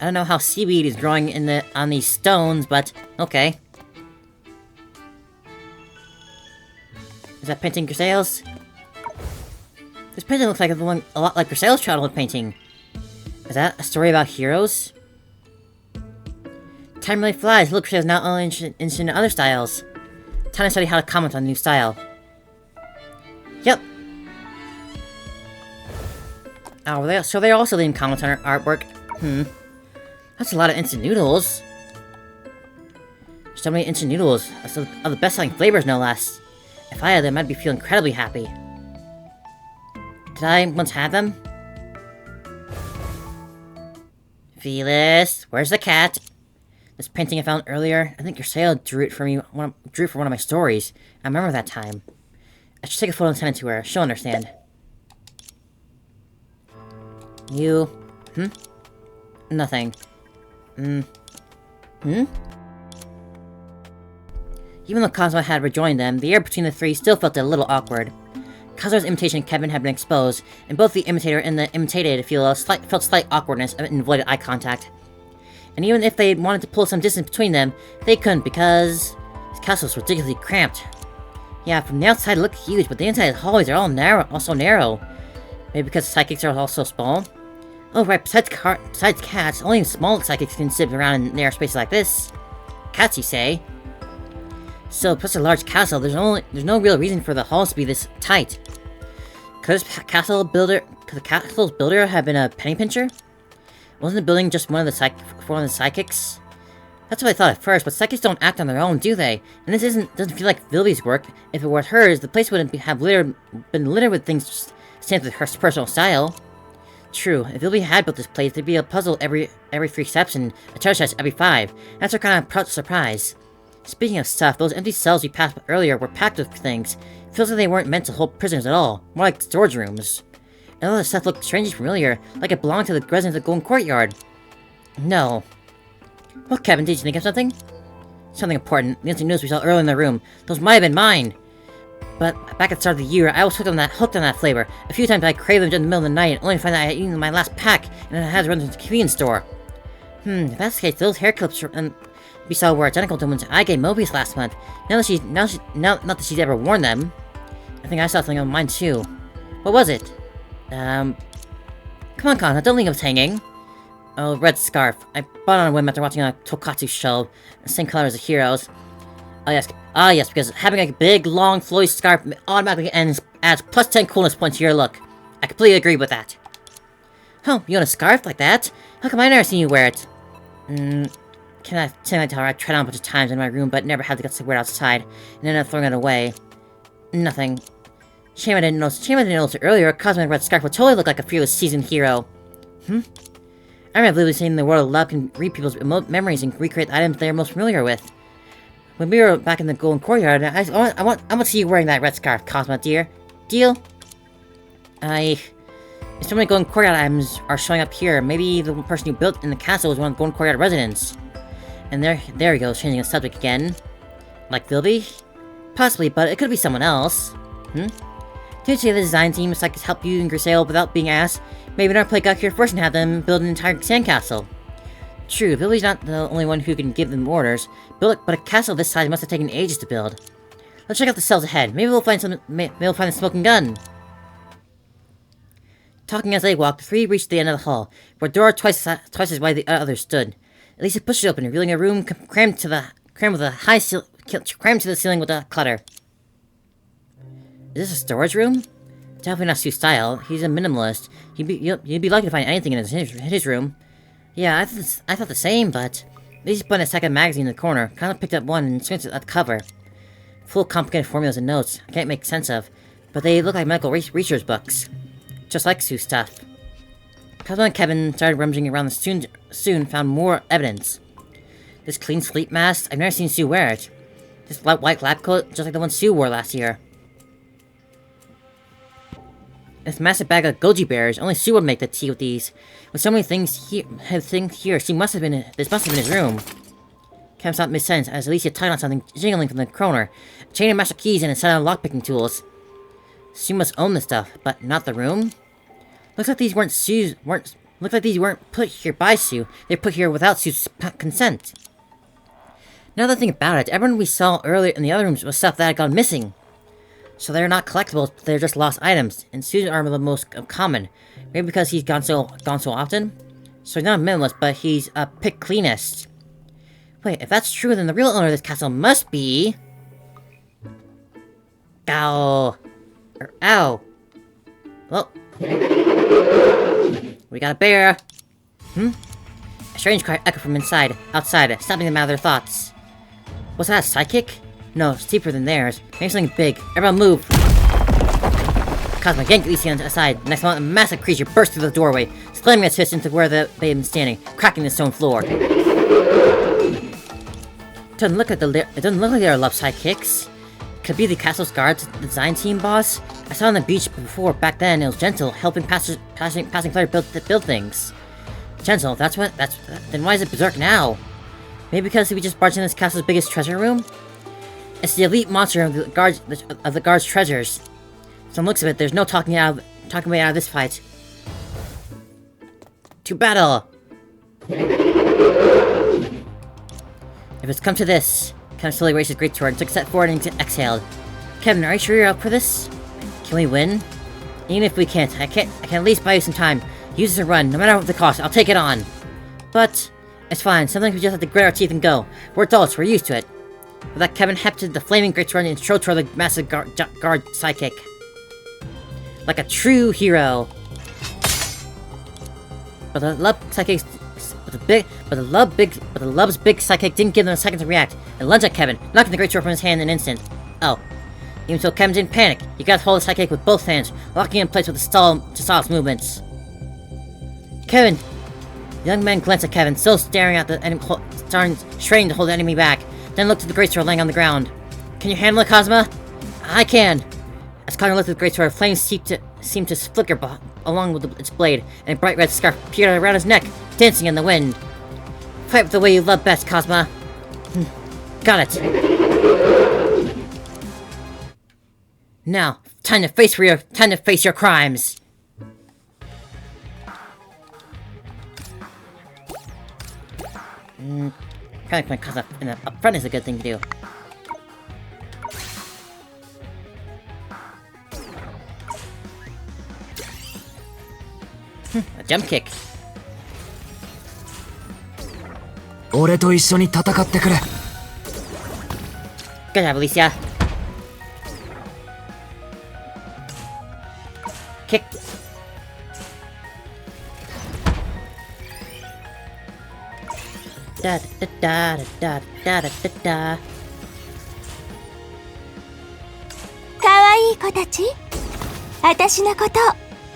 I don't know how seaweed is growing on these stones, but okay. Is that painting Grisaille's? This painting looks like a lot like Grisaille's childhood painting. Is that a story about heroes? Time really flies. Look, Grisaille's not only interested in other styles. Time to study how to comment on the new style. Yep. Oh, so they're also leaving comments on our artwork. That's a lot of instant noodles. So many instant noodles. Of the best-selling flavors, no less. If I had them, I'd be feeling incredibly happy. Did I once have them? Felix, where's the cat? This painting I found earlier, I think Grisaille drew it for me. Drew it for one of my stories. I remember that time. I should take a photo and send it to her. She'll understand. You? Nothing. Even though Cosmo had rejoined them, the air between the three still felt a little awkward. Cosmo's imitation of Kevin had been exposed, and both the imitator and the imitated felt slight awkwardness and avoided eye contact. And even if they wanted to pull some distance between them, they couldn't because this castle was ridiculously cramped. Yeah, from the outside it looked huge, but the inside hallways are also narrow. Maybe because psychics are also small? Oh right, besides cats, only small psychics can sit around in narrow spaces like this. Cats, you say? So, plus a large castle, there's no real reason for the halls to be this tight. Could the castle's builder have been a penny pincher? Wasn't the building just one of the psychics? That's what I thought at first, but psychics don't act on their own, do they? And this doesn't feel like Vilby's work. If it were hers, the place wouldn't been littered with things stamped with her personal style. True, if Vilby had built this place, there'd be a puzzle every 3 steps and a treasure chest every 5. That's our kind of surprise. Speaking of stuff, those empty cells we passed earlier were packed with things. It feels like they weren't meant to hold prisoners at all, more like storage rooms. And all the stuff looked strangely familiar, like it belonged to the residents of the Golden Courtyard. No. Well, Kevin, did you think of something? Something important. The instant news we saw earlier in the room. Those might have been mine. But back at the start of the year, I was hooked on that flavor. A few times I craved them in the middle of the night, only to find out I had eaten my last pack, and then I had to run to the convenience store. If that's the case, those hair clips we saw were identical to ones I gave Mobius last month. Not that she's ever worn them. I think I saw something on mine too. What was it? Come on, Kana, don't leave us hanging. Oh, red scarf. I bought it on a whim after watching a Tokatsu show. The same color as the heroes. Oh yes, because having a big, long, flowy scarf automatically adds plus 10 coolness points to your look. I completely agree with that. Oh, you own a scarf like that? How come I never seen you wear it? Can I tell her I tried on a bunch of times in my room, but never had the guts to wear it outside, and ended up throwing it away. Nothing. Shame I didn't notice it earlier. A cosmic red scarf would totally look like a fearless seasoned hero. I remember Lily saying the world of love can read people's memories and recreate the items they're most familiar with. When we were back in the Golden Courtyard, I want to see you wearing that red scarf, Cosmo dear. Deal? If so many Golden Courtyard items are showing up here, maybe the person who built in the castle was one of the Golden Courtyard residents. And there he goes, changing the subject again. Like Vilby? Possibly, but it could be someone else. Did you say the design team is like to help you and Grisale without being asked? Maybe not play got here first and have them build an entire sandcastle. True, Vilby's not the only one who can give them orders, but a castle this size must have taken ages to build. Let's check out the cells ahead. Maybe we'll find the smoking gun. Talking as they walked, the three reached the end of the hall, where a door twice as wide as the others stood. At least it pushed it open, revealing a room crammed to the ceiling with a clutter. Is this a storage room? Definitely not Sue's style. He's a minimalist. You'd be lucky to find anything in his room. Yeah, I thought the same, but at least he put in a second magazine in the corner. Kind of picked up one and squinted at the cover. Full of complicated formulas and notes I can't make sense of, but they look like medical research books. Just like Sue's stuff. Cosmo and Kevin started rummaging around and soon found more evidence. This clean sleep mask, I've never seen Sue wear it. This white lab coat, just like the one Sue wore last year. This massive bag of goji berries, only Sue would make the tea with these. With so many things here, this must have been his room. Kevin thought made sense, as Alicia tied on something jingling from the corner. A chain of master keys and a set of lockpicking tools. Sue must own this stuff, but not the room? Looks like these weren't put here by Sue. They're put here without Sue's consent. Now that I think about it, everyone we saw earlier in the other rooms was stuff that had gone missing. So they're not collectibles, but they're just lost items, and Sue's are the most common. Maybe because he's gone so often? So he's not a minimalist, but he's a pick cleanest. Wait, if that's true, then the real owner of this castle must be... Ow. Ow. Well. We got a bear. A strange cry echoed from outside, stopping them out of their thoughts. Was that a psychic? No, it's deeper than theirs. Maybe something big. Everyone move! Cosmo yanked Alicia aside. Next moment, a massive creature burst through the doorway, slamming its fist into where they had been standing, cracking the stone floor. It doesn't look like there are love sidekicks. Could be the castle's guards design team boss? I saw it on the beach before. Back then, it was gentle, helping passing players build things. Gentle, then why is it berserk now? Maybe because we just barged in this castle's biggest treasure room? It's the elite monster of the guards' treasures. From the looks of it, there's no talking way out of this fight. To battle! If it's come to this, Kevin slowly raised his great sword and took a step forward and exhaled. Kevin, are you sure you're up for this? Can we win? Even if we can't, I can at least buy you some time. Use this and run, no matter what the cost, I'll take it on. But, it's fine, sometimes we just have to grit our teeth and go. We're adults, we're used to it. With that, Kevin hefted the flaming great sword and strode toward the massive guard sidekick. Like a true hero. But the Lub's big sidekick didn't give them a second to react, and lunged at Kevin, knocking the great sword from his hand in an instant. Oh. Even so, Kevin didn't panic. He got hold of the sidekick with both hands, locking it in place with to stall its movements. Kevin! The young man glanced at Kevin, still staring at the enemy, straining to hold the enemy back, then looked at the great sword laying on the ground. Can you handle it, Cosma? I can! As Cosma lifted the great sword, flames seemed to flicker along with its blade, and a bright red scarf appeared around his neck, dancing in the wind. Fight the way you love best, Cosma. Got it. Now, time to face your crimes. Kind of my Cosma up front is a good thing to do. A jump kick. 俺と一緒に戦ってくれ。 Good job, Alicia. Kick. Da da da da da da da da. かわいい子たち、私のこと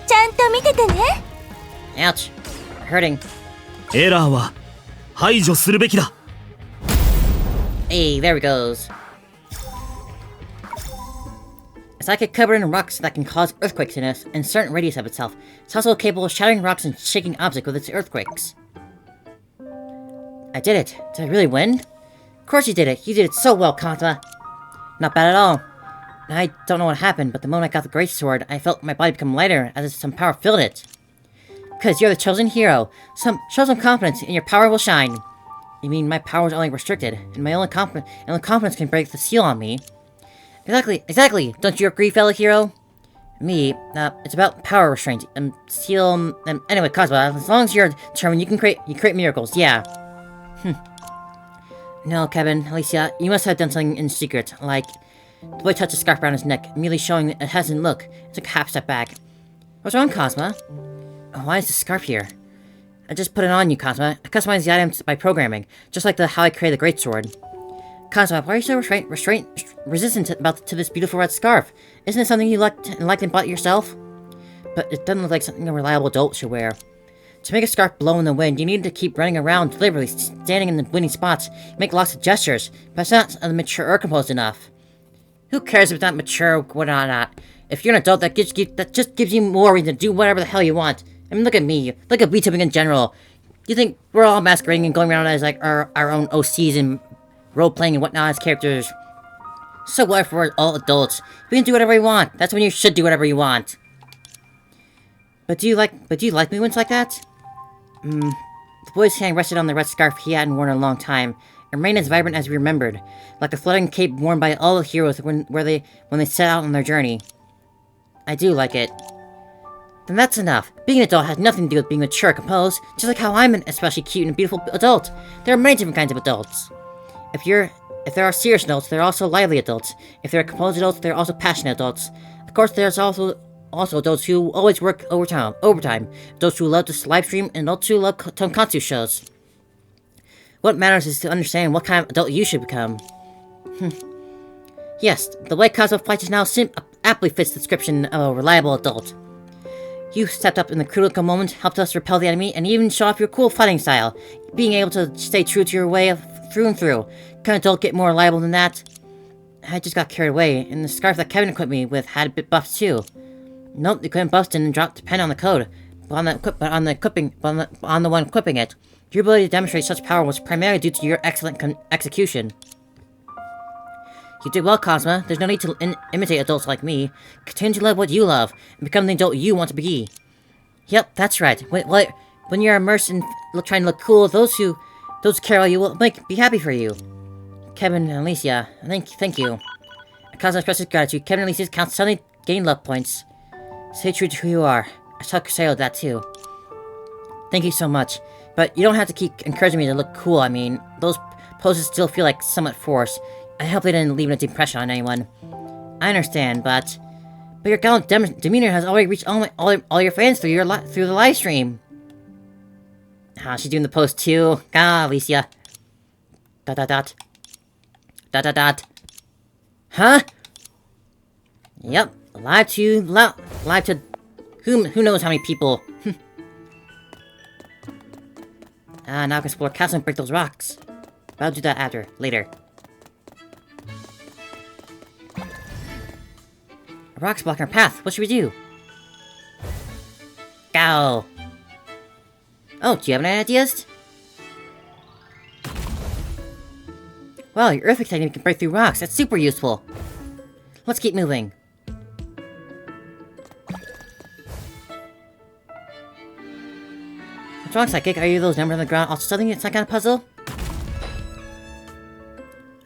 ちゃんと見ててね。 Ouch. Hurting. エラーは排除するべきだ。 Hey, there he goes. A psychic covered in rocks that can cause earthquakes in a certain radius of itself. It's also capable of shattering rocks and shaking objects with its earthquakes. I did it. Did I really win? Of course you did it. You did it so well, Kanta. Not bad at all. I don't know what happened, but the moment I got the great sword, I felt my body become lighter, as if some power filled it. Because you're the chosen hero. Show some confidence, and your power will shine. You mean my power is only restricted, and my only confidence can break the seal on me? Exactly. Don't you agree, fellow hero? Me, it's about power restraint, and seal, anyway, Cosma, as long as you're determined, you create miracles, yeah. No, Kevin, Alicia, you must have done something in secret, like... The boy touched the scarf around his neck, immediately showing a hesitant look, and took a half step back. What's wrong, Cosma? Why is the scarf here? I just put it on you, Cosma. I customized the items by programming, just like how I created the greatsword. Cosma, why are you so resistant to this beautiful red scarf? Isn't it something you liked and bought yourself? But it doesn't look like something a reliable adult should wear. To make a scarf blow in the wind, you need to keep running around deliberately, standing in the windy spots. You make lots of gestures, but it's not mature or composed enough. Who cares if it's not mature or not? If you're an adult, that just gives you more reason to do whatever the hell you want. I mean, look at me. Look at VTubing in general. You think we're all masquerading and going around as like our own OCs and role-playing and whatnot as characters? So what if we're all adults? We can do whatever we want. That's when you should do whatever you want. But do you like movements like that? The boy's hand rested on the red scarf he hadn't worn in a long time. It remained as vibrant as we remembered, like the floating cape worn by all the heroes when they set out on their journey. I do like it. Then that's enough. Being an adult has nothing to do with being mature or composed, just like how I'm an especially cute and beautiful adult. There are many different kinds of adults. If there are serious adults, there are also lively adults. If there are composed adults, there are also passionate adults. Of course, there's also adults who always work overtime, adults who love to live stream, and adults who love tonkatsu shows. What matters is to understand what kind of adult you should become. Yes, the way Cosmo fights is now aptly fits the description of a reliable adult. You stepped up in the critical moment, helped us repel the enemy, and even show off your cool fighting style. Being able to stay true to your way of through and through. Can an adult get more reliable than that? I just got carried away, and the scarf that Kevin equipped me with had a bit buffed too. Nope, you couldn't bust it and drop depending on the code. But on the one equipping it, your ability to demonstrate such power was primarily due to your excellent execution. You did well, Cosma. There's no need to imitate adults like me. Continue to love what you love, and become the adult you want to be. Yep, that's right. When you're immersed in trying to look cool, those who care about you will be happy for you. Kevin and Alicia, thank you. Cosma expressed his gratitude. Kevin and Alicia's accounts suddenly gained luck points. Stay true to who you are. I tell Crusader that too. Thank you so much. But you don't have to keep encouraging me to look cool. I mean, those poses still feel like somewhat forced. I hope they didn't leave an impression on anyone. I understand, but your gallant demeanor has already reached all your fans through the live stream. Ah, she's doing the pose too. Ah, Alicia. ... Huh? Yep. Live to who knows how many people. Now I can explore castle and break those rocks. But I'll do that later. A rock's blocking our path. What should we do? Go! Oh, do you have any ideas? Well, your earthquake technique can break through rocks. That's super useful. Let's keep moving. What's wrong, Psychic? Are you those numbers on the ground also something? It's some kind of puzzle?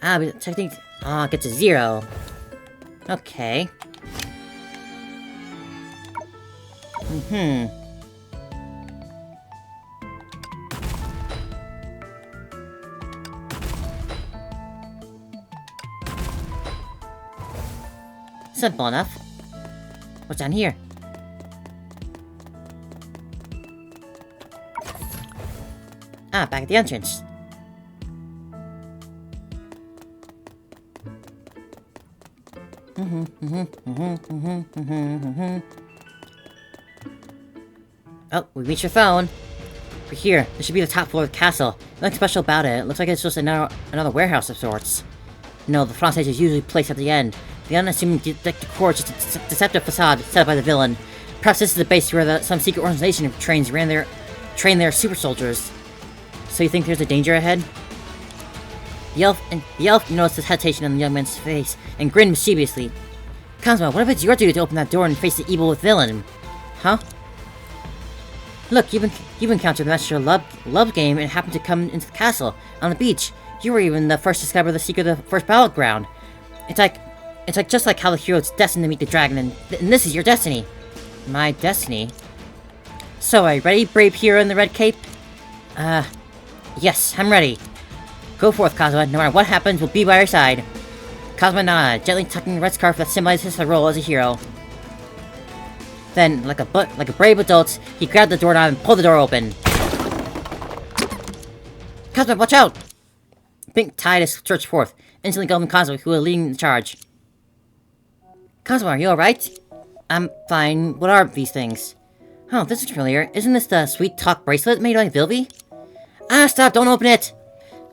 Ah, but technique... Ah, get to 0. Okay. Simple enough. What's down here? Ah, back at the entrance. Oh, we reached your phone. We're here. This should be the top floor of the castle. Nothing special about it. It looks like it's just another warehouse of sorts. No, the front stage is usually placed at the end. The unassuming decor is just a deceptive facade set up by the villain. Perhaps this is the base where some secret organization train their super soldiers. So you think there's a danger ahead? The elf noticed his hesitation on the young man's face and grinned mischievously. Cosmo, what if it's your duty to open that door and face the evil villain? Huh? Look, you've encountered the Master Love game and happened to come into the castle on the beach. You were even the first to discover the secret of the first battleground. It's like just like how the hero is destined to meet the dragon, and this is your destiny. My destiny? So, are you ready, brave hero in the red cape? Yes, I'm ready. Go forth, Cosmo. No matter what happens, we'll be by your side. Cosmo nodded, gently tucking the red scarf that symbolizes his role as a hero. Then, like a brave adult, he grabbed the doorknob and pulled the door open. Cosmo, watch out! Pink tied his search forth, instantly engulfing Cosmo, who was leading the charge. Cosmo, are you alright? I'm fine. What are these things? Oh, this is familiar. Isn't this the sweet talk bracelet made by Vilvi? Ah, stop! Don't open it!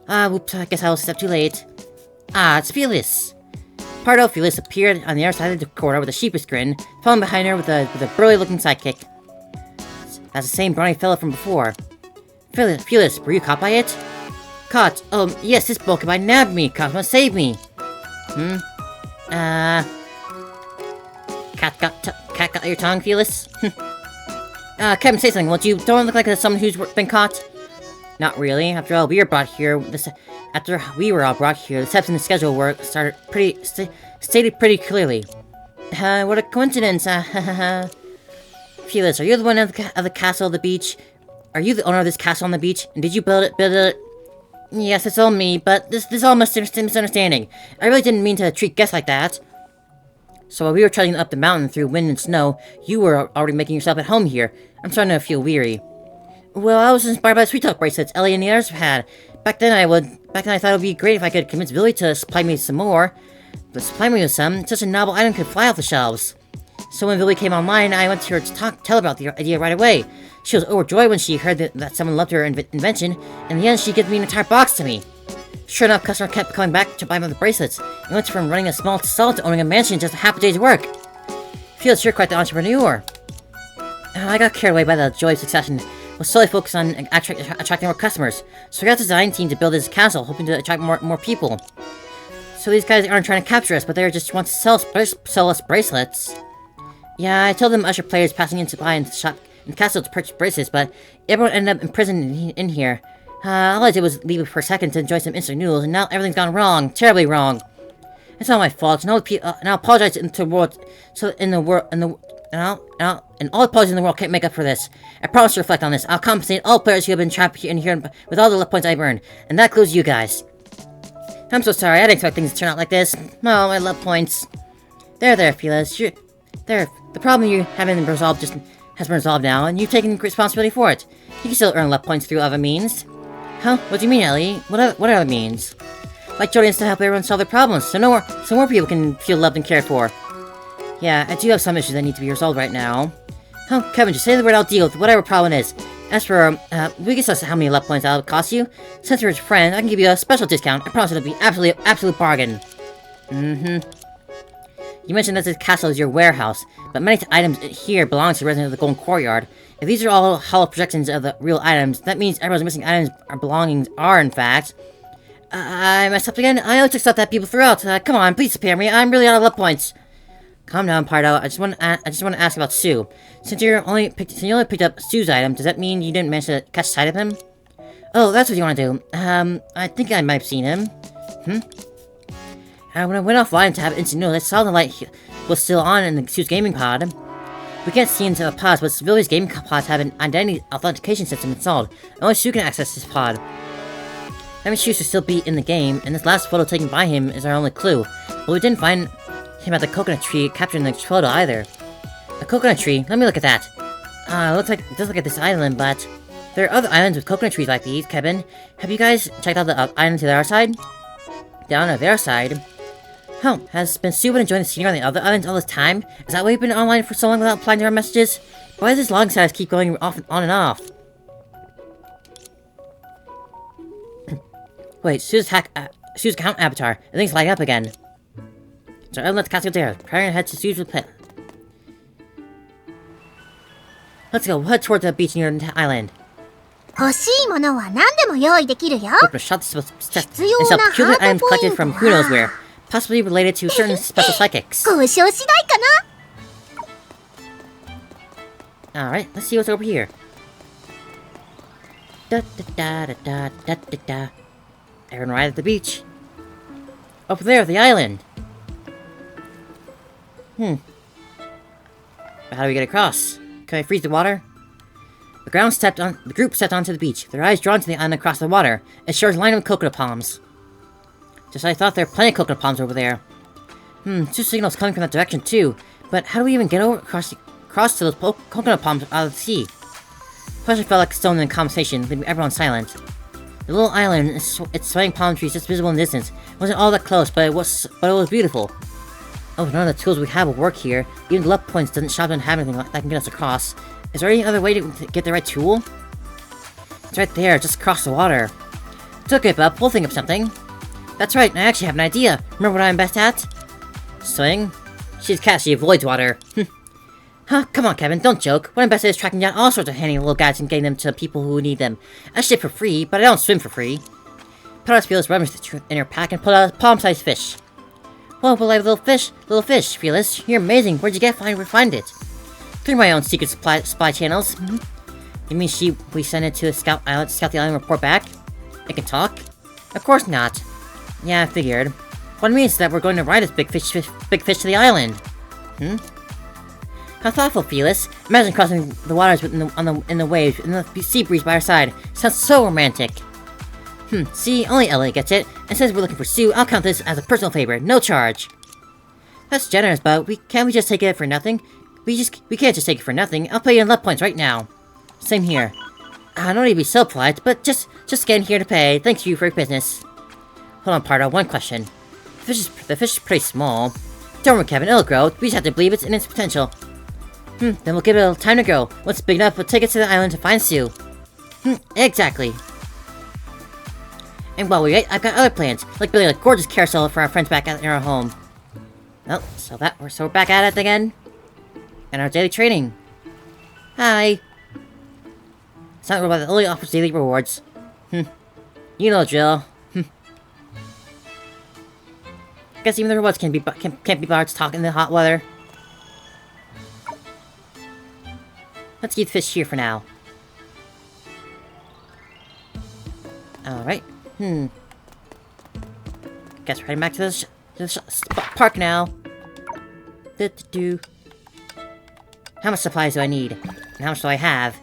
Whoops, I guess I was a step too late. Ah, it's Phyllis! Pardo Phyllis appeared on the other side of the corridor with a sheepish grin, following behind her with a burly-looking sidekick. That's the same brawny fellow from before. Phyllis, were you caught by it? Caught? Oh, yes, this Pokemon nabbed me! Cosmo, save me! Cat got your tongue, Phyllis? Kevin, say something, won't you? Don't look like someone who's been caught. Not really. After all, we were brought here. After we were all brought here, the steps in the schedule were stated pretty clearly. What a coincidence. Phyllis, are you the one of the castle on the beach? Are you the owner of this castle on the beach? And did you build it? Yes, it's all me, but this all must be a misunderstanding. I really didn't mean to treat guests like that. So while we were trudging up the mountain through wind and snow, you were already making yourself at home here. I'm starting to feel weary. Well, I was inspired by the Sweet Talk bracelets Ellie and the others have had. Back then I thought it would be great if I could convince Billy to supply me some more. But supply me with some, such a novel item could fly off the shelves. So when Billy came online, I went to her to tell about the idea right away. She was overjoyed when she heard that someone loved her invention. In the end, she gave me an entire box to me. Sure enough, customer kept coming back to buy the bracelets. I went from running a small stall to owning a mansion in just a half a day's work. Feels you're quite the entrepreneur. I got carried away by the joy of succession. Was solely focused on attracting more customers. So I got a design team to build this castle, hoping to attract more people. So these guys aren't trying to capture us, but they just want to sell us bracelets. Yeah, I told them usher players passing in to buy in the castle to purchase bracelets, but everyone ended up imprisoned in here. All I did was leave for a second to enjoy some instant noodles, and now everything's gone wrong, terribly wrong. It's not my fault. And I'll apologize to the world, and all the apologies in the world can't make up for this. I promise to reflect on this. I'll compensate all players who have been trapped in here with all the luck points I've earned, and that includes you guys. I'm so sorry, I didn't expect things to turn out like this. Oh, my luck points. There, Felis. There. The problem you haven't resolved has been resolved now, and you've taken responsibility for it. You can still earn luck points through other means. Huh? What do you mean, Ellie? What other means? Like Jordan's to help everyone solve their problems, so more people can feel loved and cared for. Yeah, I do have some issues that need to be resolved right now. Huh, Kevin, just say the word, I'll deal with whatever problem it is. As for, we can discuss how many luck points that'll cost you. Since you're a friend, I can give you a special discount. I promise it'll be absolute bargain. You mentioned that this castle is your warehouse, but many items here belong to the residents of the Golden Courtyard. If these are all hollow projections of the real items, that means everyone's missing items or belongings are, in fact. I messed up again? I only took stuff that people threw out. Come on, please spare me. I'm really out of luck points. Calm down, Pardo. I just want to ask about Sue. Since you only picked up Sue's item, does that mean you didn't manage to catch sight of him? Oh, that's what you want to do. I think I might have seen him. When I went offline to have instant notice, I saw the light was still on in the Sue's gaming pod. We can't see into the pods, but civilians' gaming pods have an identity authentication system installed. Only Sue can access this pod. That means Sue should still be in the game, and this last photo taken by him is our only clue. But we didn't find him at the coconut tree captured in the photo either. A coconut tree? Let me look at that. It does look like this island, but there are other islands with coconut trees like these, Kevin. Have you guys checked out the island to their side? Down on their side? Huh, has been Sue been enjoying the scenery on the other islands all this time? Is that why you've been online for so long without replying to our messages? Why does this log status keep going on and off? Wait, Sue's account avatar. The thing's lighting up again. So let's castle there. Preparing ahead to Sue's pit. Let's go. We'll head towards the beach near the island. 欲しいものは何でも用意できるよ。 Open a shop to sell peculiar items collected from who knows where, possibly related to certain special psychics. 交渉次第かな。 Alright, let's see what's over here. Da da da da da da da. Everyone right at the beach. Over there, the island. But how do we get across? Can I freeze the water? The group stepped onto the beach, their eyes drawn to the island across the water. Its shores lined with coconut palms. Just like I thought, there are plenty of coconut palms over there. Two signals coming from that direction too. But how do we even get across to those coconut palms out of the sea? Question felt like a stone in the conversation, leaving everyone silent. The little island, its swaying palm trees just visible in the distance, wasn't all that close, but it was beautiful. Oh, none of the tools we have will work here. Even the luck points doesn't shop and have anything that can get us across. Is there any other way to get the right tool? It's right there, just across the water. It's okay, bub. We'll think of something. That's right, I actually have an idea. Remember what I'm best at? Swimming? She's a cat, she avoids water. Huh? Come on, Kevin, don't joke. What I'm best at is tracking down all sorts of handy little guides and getting them to people who need them. I ship for free, but I don't swim for free. Put out Felis rummaged in her pack and pull out a palm-sized fish. Whoa, well, I have a little fish, Felis. You're amazing. Where'd you find it? Through my own secret supply channels. You mean we send it to a scout the island and report back? It can talk? Of course not. Yeah, I figured. What it means is that we're going to ride this big fish to the island. How thoughtful, Felis. Imagine crossing the waters in the waves, and the sea breeze by our side. Sounds so romantic. See, only Ellie gets it, and since we're looking for Sue, I'll count this as a personal favor, no charge. That's generous, but can't we just take it for nothing? We can't just take it for nothing. I'll pay you in luck points right now. Same here. I don't need to be so polite, but just getting here to pay. Thanks you for your business. Hold on, Pardo, one question. The fish is pretty small. Don't worry, Kevin, it'll grow. We just have to believe it's in its potential. Then we'll give it a little time to grow. Once it's big enough, we'll take it to the island to find Sue. Exactly. And while we wait, I've got other plans, like building a gorgeous carousel for our friends back at our home. Oh, so we're back at it again. And our daily training. Hi. It's not robot that only offers daily rewards. You know the drill. Guess even the robots can't be bothered to talk in the hot weather. Let's keep the fish here for now. Alright. Guess we're heading back to the park now. How much supplies do I need? And how much do I have?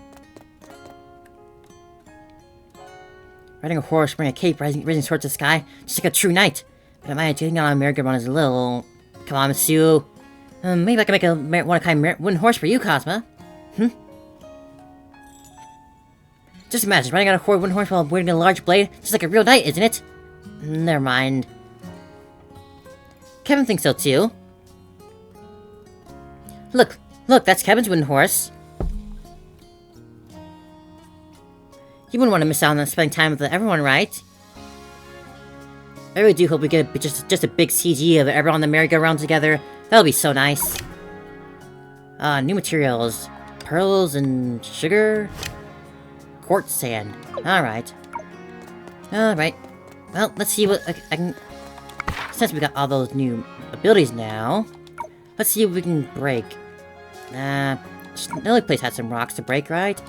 Riding a horse, wearing a cape, raising swords to the sky, just like a true knight. But am I getting on a merry-go-round is a little... Come on, Monsieur. Maybe I can make a Honkai wooden horse for you, Cosma. Just imagine, riding on a wooden horse while wielding a large blade, just like a real knight, isn't it? Never mind. Kevin thinks so too. Look, that's Kevin's wooden horse. You wouldn't want to miss out on spending time with everyone, right? I really do hope we get just a big CG of everyone on the merry-go-round together. That'll be so nice. New materials. Pearls and sugar? Quartz sand. Alright. Alright. Well, let's see what I can... Since we got all those new abilities now, let's see what we can break. The only place had some rocks to break, right?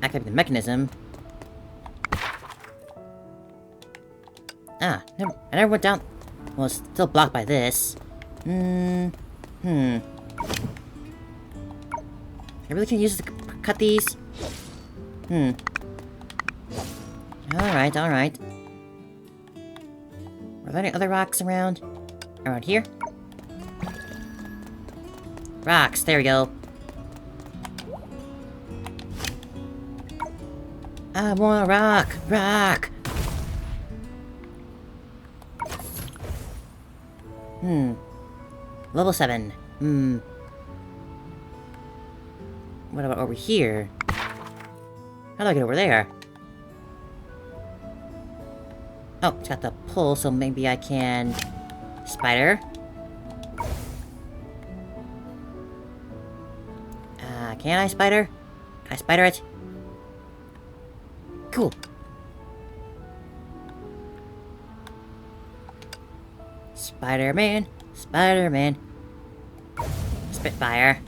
Activate the mechanism. I never went down... Well, it's still blocked by this. I really can't use it to cut these? Alright. Are there any other rocks around? Around here? Rocks, there we go. I want a rock! Rock! Level 7. What about over here? How do I get over there? Oh, it's got the pull, so maybe I can... Spider. Can I spider? Can I spider it? Cool. Spider-Man. Spider-Man. Spitfire.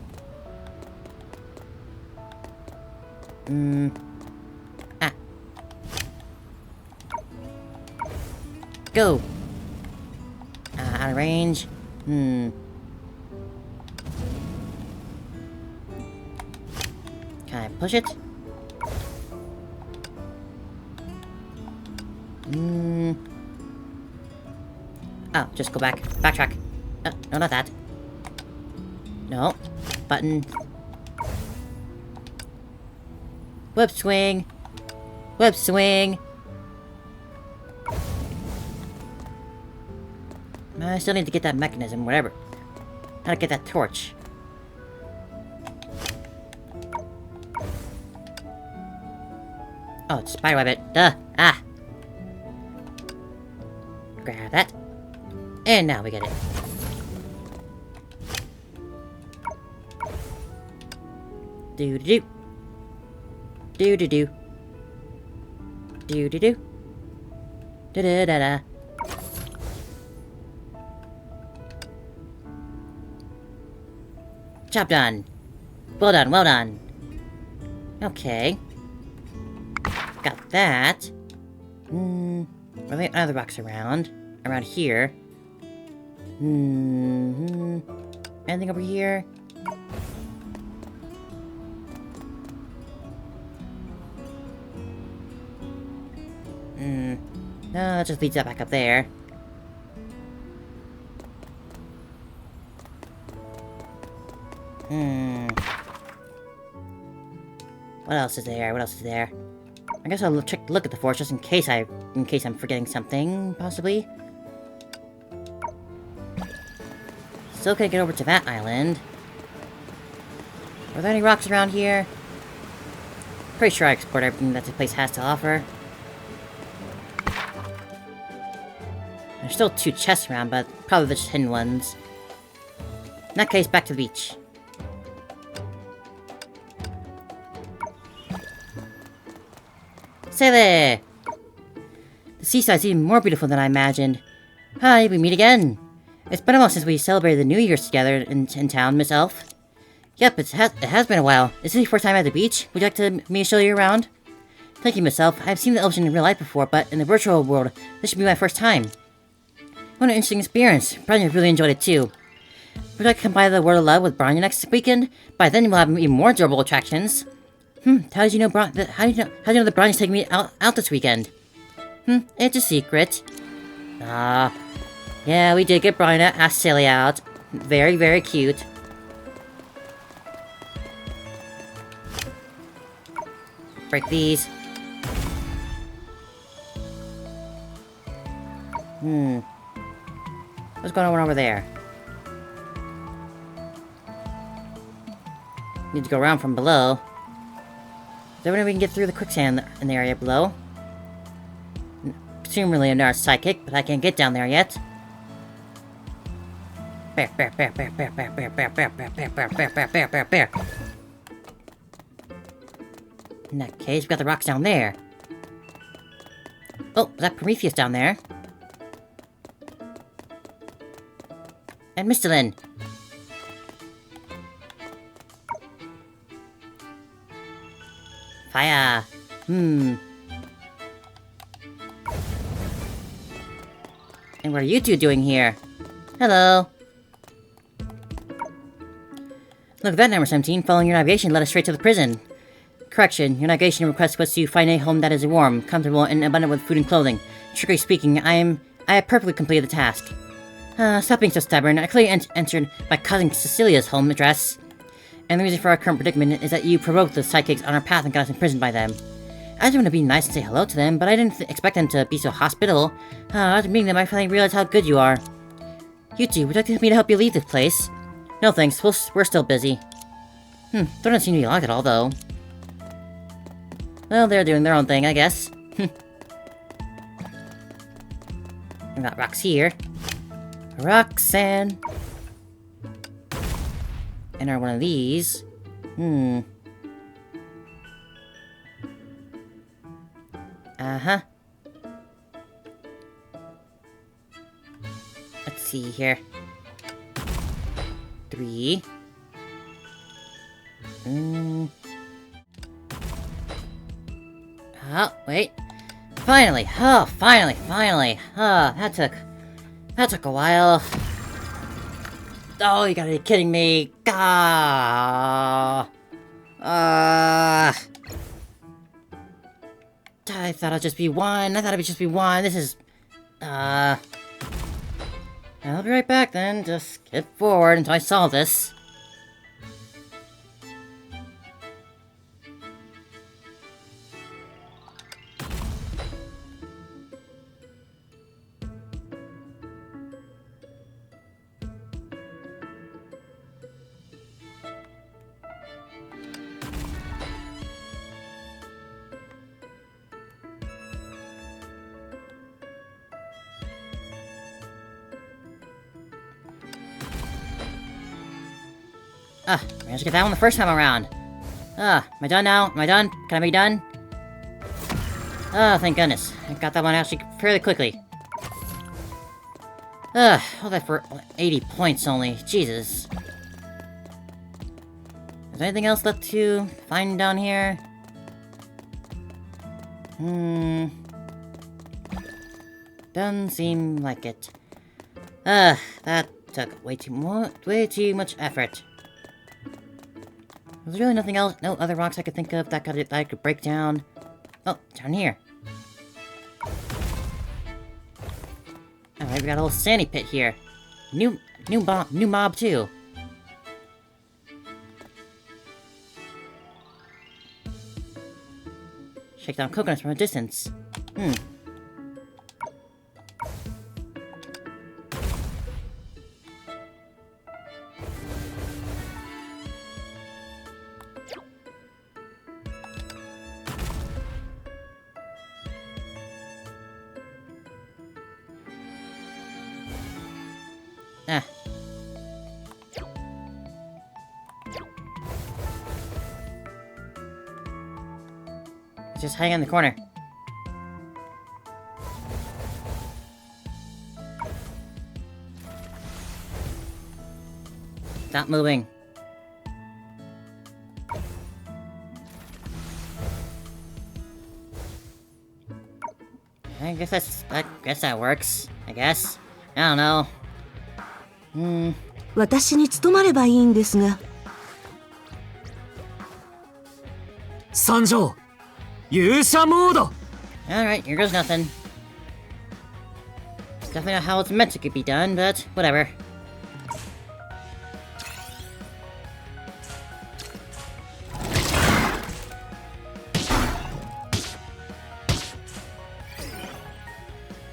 Go! Out of range. Can I push it? Oh, just go back. Backtrack. No, not that. No. Button. Web swing. Web swing. I still need to get that mechanism, whatever. How to get that torch. Oh, it's spiderweb it. Duh. Grab that. And now we get it. Do-do-do. Do-do-do. Do-do-do. Da-da-da-da. Job done. Well done, well done. Okay. Got that. Are there any other rocks around? Around here? Anything over here? No, that just leads that back up there. What else is there? What else is there? I guess I'll look at the forest just in case I'm forgetting something, possibly. Still can't get over to that island. Are there any rocks around here? Pretty sure I explored everything that the place has to offer. There's still 2 chests around, but probably the just hidden ones. In that case, back to the beach. Say there! The seaside's even more beautiful than I imagined. Hi, we meet again. It's been a while since we celebrated the New Year's together in town, Miss Elf. Yep, it has been a while. Is this your first time at the beach? Would you like me to show you around? Thank you, Miss Elf. I've seen the ocean in real life before, but in the virtual world, this should be my first time. What an interesting experience. Brian really enjoyed it too. Would you like to come by the World of Love with Brian next weekend? By then we'll have even more durable attractions. How did you know how did you know that Brian's taking me out this weekend? It's a secret. Yeah, we did get Brian asked Silly out. Very, very cute. Break these. What's going on over there? Need to go around from below. Is there any way we can get through the quicksand in the area below? Presumably another psychic, but I can't get down there yet. Bear. In that case, we got the rocks down there. Oh, is that Prometheus down there? And Misthalin. Fire. And what are you two doing here? Hello. Look at that, number 17. Following your navigation led us straight to the prison. Correction, your navigation request was to find a home that is warm, comfortable, and abundant with food and clothing. Strictly speaking, I have perfectly completed the task. Stop being so stubborn. I clearly entered by causing Cecilia's home address. And the reason for our current predicament is that you provoked the psychics on our path and got us imprisoned by them. I just want to be nice and say hello to them, but I didn't expect them to be so hospitable. After meeting them, I finally realized how good you are. You two, would you like me to help you leave this place? No thanks, we're still busy. They don't seem to be locked at all, though. Well, they're doing their own thing, I guess. We got rocks here. Roxanne. And are one of these. Uh-huh. Let's see here. 3. Oh, wait. Finally! Oh, finally! Oh, that took a while. Oh, you gotta be kidding me! I thought it'd just be one. This is... I'll be right back then. Just skip forward until I solve this. Managed to get that one the first time around. Am I done now? Am I done? Can I be done? Oh, thank goodness. I got that one actually fairly quickly. All that for 80 points only. Jesus. Is there anything else left to find down here? Doesn't seem like it. That took way too much effort. There's really nothing else, no other rocks I could think of that I could break down. Oh, down here. Alright, we got a little sandy pit here. New mob too. Shake down coconuts from a distance. Just hang in the corner. Stop moving. I guess that works. I guess. I don't know. Hmm. 私に務まればいいんですが。参上勇者モード Alright, here goes nothing. Definitely not how it's meant to be done, but whatever.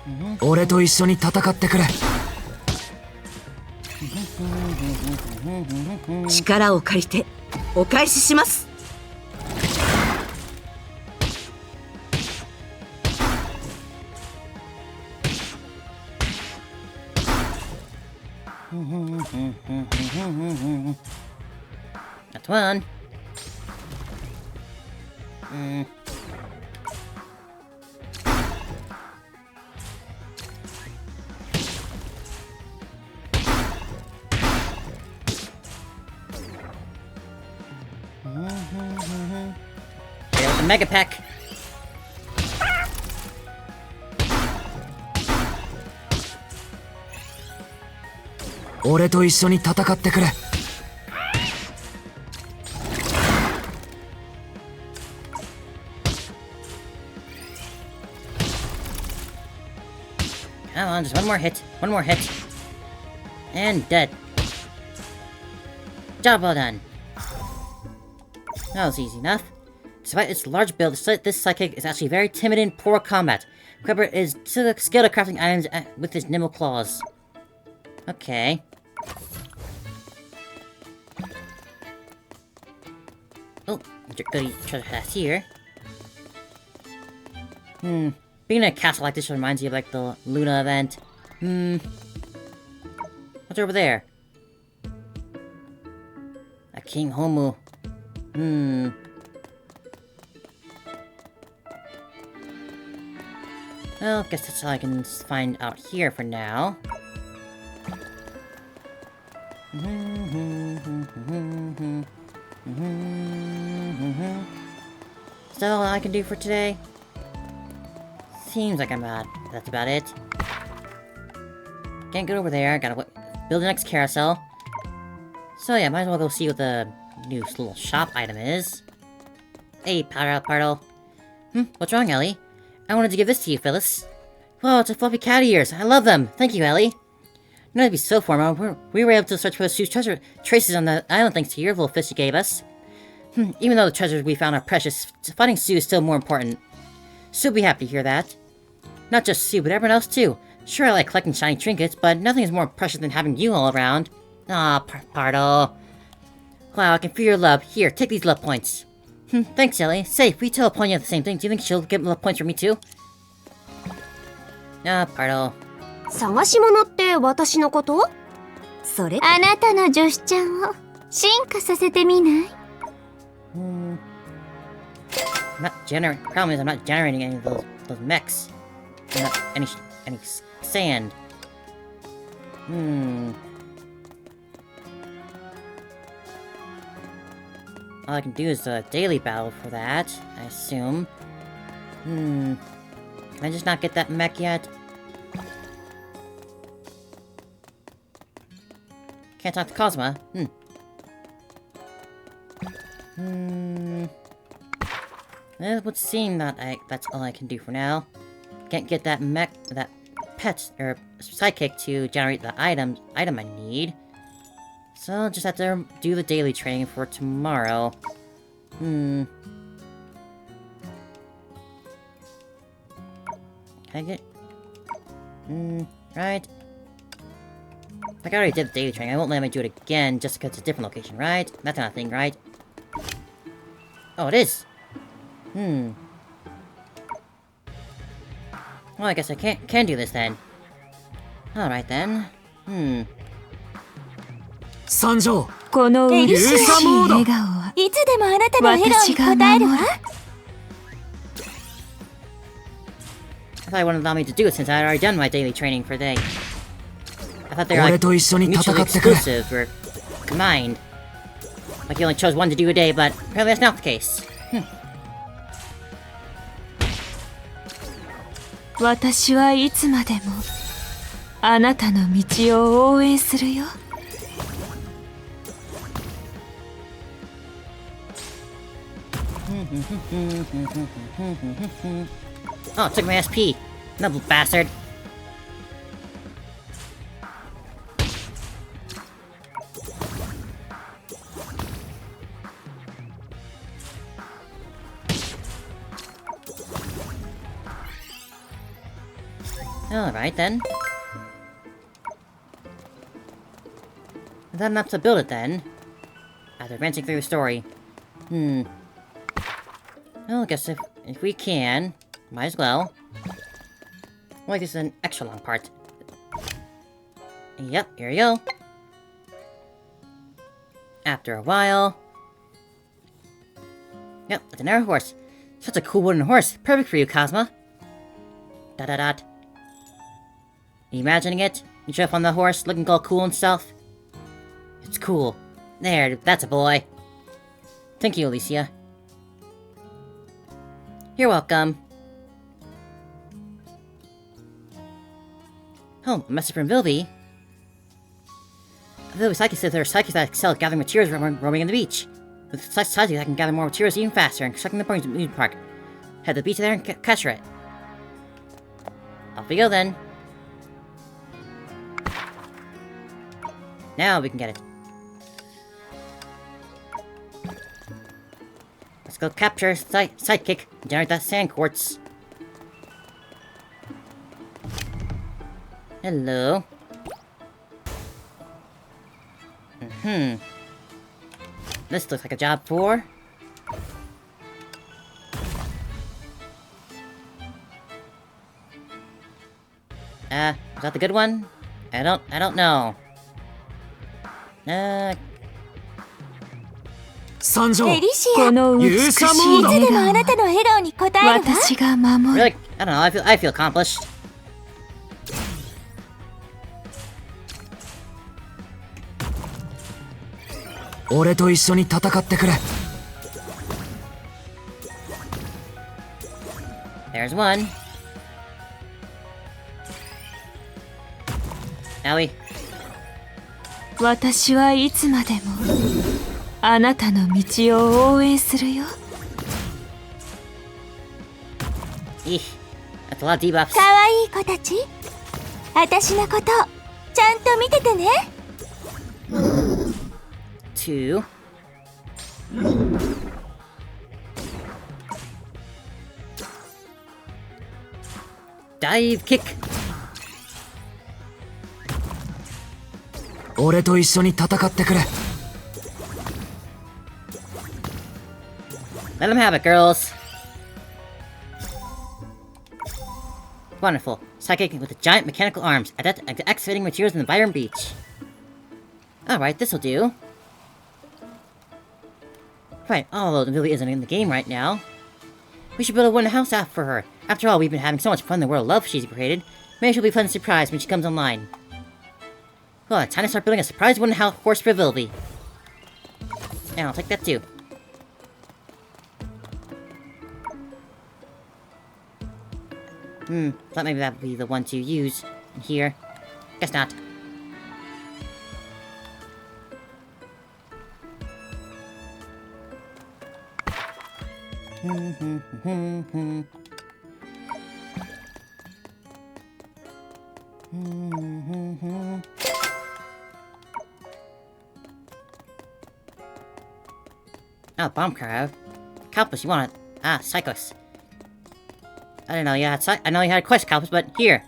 Mm-hmm. 俺と一緒に戦ってくれ力を借りてお返しします。That's one. There's the Mega Pack.俺と一緒に戦ってくれ Come on, just one more hit. One more hit. And dead. Job well done. That was easy enough. Despite its large build, this psychic is actually very timid in poor combat. However, is skilled at crafting items with his nimble claws. Okay. Oh, goody treasure chest here. Being in a castle like this reminds you of like the Luna event. What's over there? A King Homu. Well, guess that's all I can find out here for now. Is that all I can do for today? Seems like that's about it. Can't get over there, gotta build the next carousel. So yeah, might as well go see what the new little shop item is. Hey, Partle. What's wrong, Ellie? I wanted to give this to you, Phyllis. Whoa, it's a fluffy cat ears. I love them. Thank you, Ellie. You know, to be so formal, we were able to search for Sue's treasure traces on the island thanks to your little fish you gave us. Even though the treasures we found are precious, finding Sue is still more important. Sue'll be happy to hear that. Not just Sue, but everyone else too. Sure, I like collecting shiny trinkets, but nothing is more precious than having you all around. Aw, Partle. Wow, I can feel your love. Here, take these love points. Thanks, Ellie. Say, if we tell Ponya the same thing, do you think she'll get love points for me too? Ah, Partle. 探し物って私のこと？それあなたの女子ちゃんを進化させてみない？ Problem is I'm not generating any of those mechs. Not any sand. All I can do is a daily battle for that, I assume. Can I just not get that mech yet? Can't talk to Cosma. It would seem that that's all I can do for now. Can't get that pet, or psychic to generate the item I need. So I'll just have to do the daily training for tomorrow. Can I get... right? Like I already did the daily training, I won't let me do it again just because it's a different location, right? That's not a thing, right? Oh, it is! Well, I guess I can do this then. Alright then. 参上この嬉しい笑顔はいつでもあなたの笑顔に応えるわ。I thought you wouldn't allow me to do it since I had already done my daily training for the day. I thought they were like mutually exclusive or combined. Like you only chose one to do a day, but apparently that's not the case. 私はいつまでもあなたの道を応援するよ。Oh, took my SP. Noble bastard. Alright then. Is that enough to build it then? After advancing through the story. Well, I guess if we can, might as well. Like this is an extra long part. Yep, here we go. After a while. Yep, it's an air horse. Such a cool wooden horse. Perfect for you, Cosma. Dot dot dot. You imagining it? You jump on the horse, looking all cool and stuff? It's cool. There, that's a boy. Thank you, Alicia. You're welcome. Oh, a message from Vilby. Vilby Psychic says there are psychics that excel at gathering materials roaming on the beach. With such psychics, I can gather more materials even faster and constructing the point amusement park. Head to the beach there and capture it. Off we go then. Now we can get it. Let's go capture Sidekick and generate that sand quartz. Hello. This looks like a job for... was that the good one? I don't know. 参上。エリシア、この美しい勇者モード。いつでもあなたの笑顔に応えるわ。私が守る。 Really? I don't know, I feel accomplished.俺と一緒に戦ってくれ。There's one. Owie. 私はいつまでもあなたの道を応援するよ。Eeh. That's a lot of debuffs. かわいい子たち、私のことちゃんと見ててね。Two. Dive kick. 俺と一緒に戦ってくれ。Let him have it, girls. Wonderful. Psychic with giant mechanical arms, adept at excavating materials in the vibrant beach. Alright, this'll do. Right, although the Lily isn't in the game right now. We should build a wooden house out for her. After all, we've been having so much fun in the world of love she's created. Maybe she'll be pleasantly surprised when she comes online. Well, it's time to start building a surprise wooden house horse for Vilby. And I'll take that too. Thought maybe that would be the one to use in here. Guess not. Oh, bomb crab. Calpus, you want it? Ah, Psychos. I didn't know you had I know you had a quest, Calpus, but here.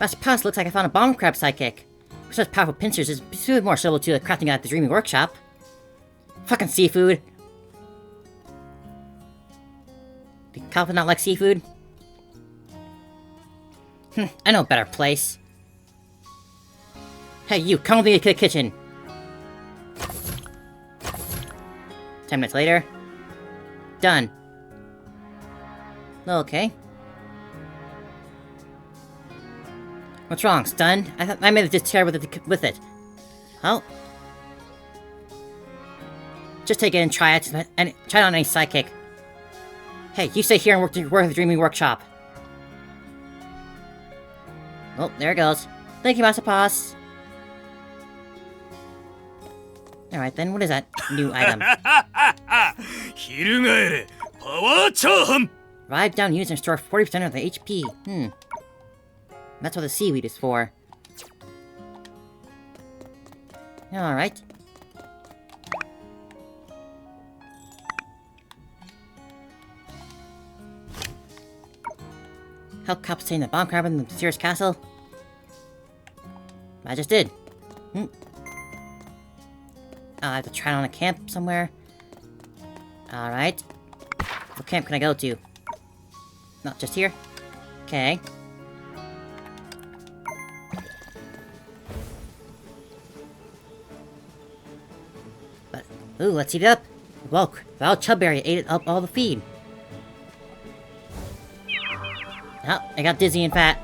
Master Pass, looks like I found a bomb crab psychic. With such powerful pincers, it's really more suitable to crafting at the Dreamy Workshop. Fucking seafood. Did Calpus not like seafood? I know a better place. Hey, you, come with me to the kitchen. 10 minutes later. Done. Okay. What's wrong? Stunned? I thought I made it just tear with it. Oh. Just take it and try it, and try it on any sidekick. Hey, you stay here and work at the Dreaming Workshop. Oh, there it goes. Thank you, Master Boss. Alright then, what is that new item? 翻れパワーチャーハン Revive down units and restore 40% of the HP. That's what the seaweed is for. Alright. Help captain the bomb crab in the mysterious castle? I just did. I have to try it on a camp somewhere. Alright. What camp can I go to? Not just here? Okay. But, ooh, let's eat it up. Whoa, Val Chubberry ate up all the feed. Oh, I got dizzy and fat.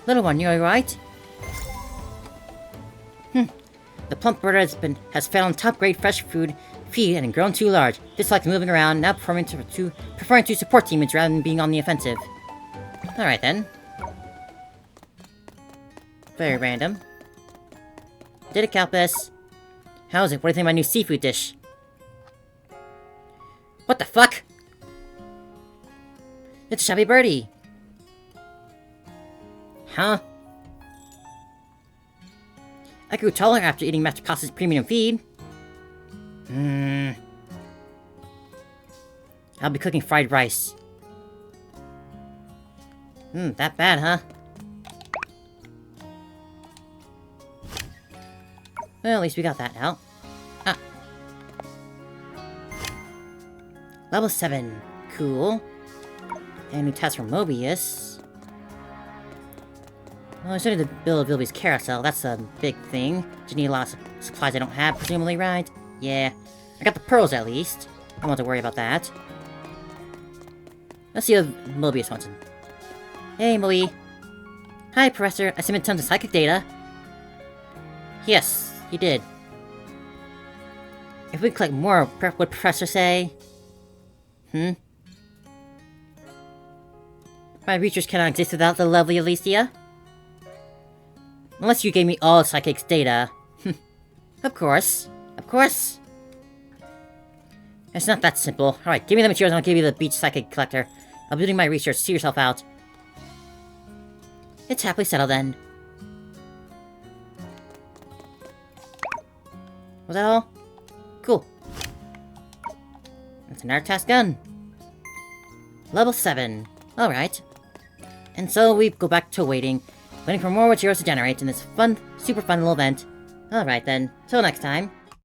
Little one, you alright? The plump bird has fed on top-grade fresh feed and grown too large. Dislikes moving around, now preferring to support teammates rather than being on the offensive. Alright then. Very random. Did it, Calpus? How's it? What do you think of my new seafood dish? What the fuck? It's a Shabby Birdie! Huh? I grew taller after eating Master Pasta's premium feed. I'll be cooking fried rice. That bad, huh? Well, at least we got that now. Ah. Level 7. Cool. And a new task from Mobius. Well, I still need to build Vilby's carousel. That's a big thing. Just need a lot of supplies I don't have, presumably, right? Yeah. I got the pearls, at least. I don't have to worry about that. Let's see what Mobius wants. Hey, Moe. Hi, Professor. I submitted tons of psychic data. Yes, you did. If we collect more, what would Professor say? My research cannot exist without the lovely Alicia. Unless you gave me all Psychic's data. Of course. Of course. It's not that simple. Alright, give me the materials and I'll give you the beach Psychic Collector. I'll be doing my research. See yourself out. It's happily settled then. Was that all? Cool. That's another task done. Level 7. Alright. And so we go back to waiting for more materials to generate in this fun, super fun little event. Alright then, till next time.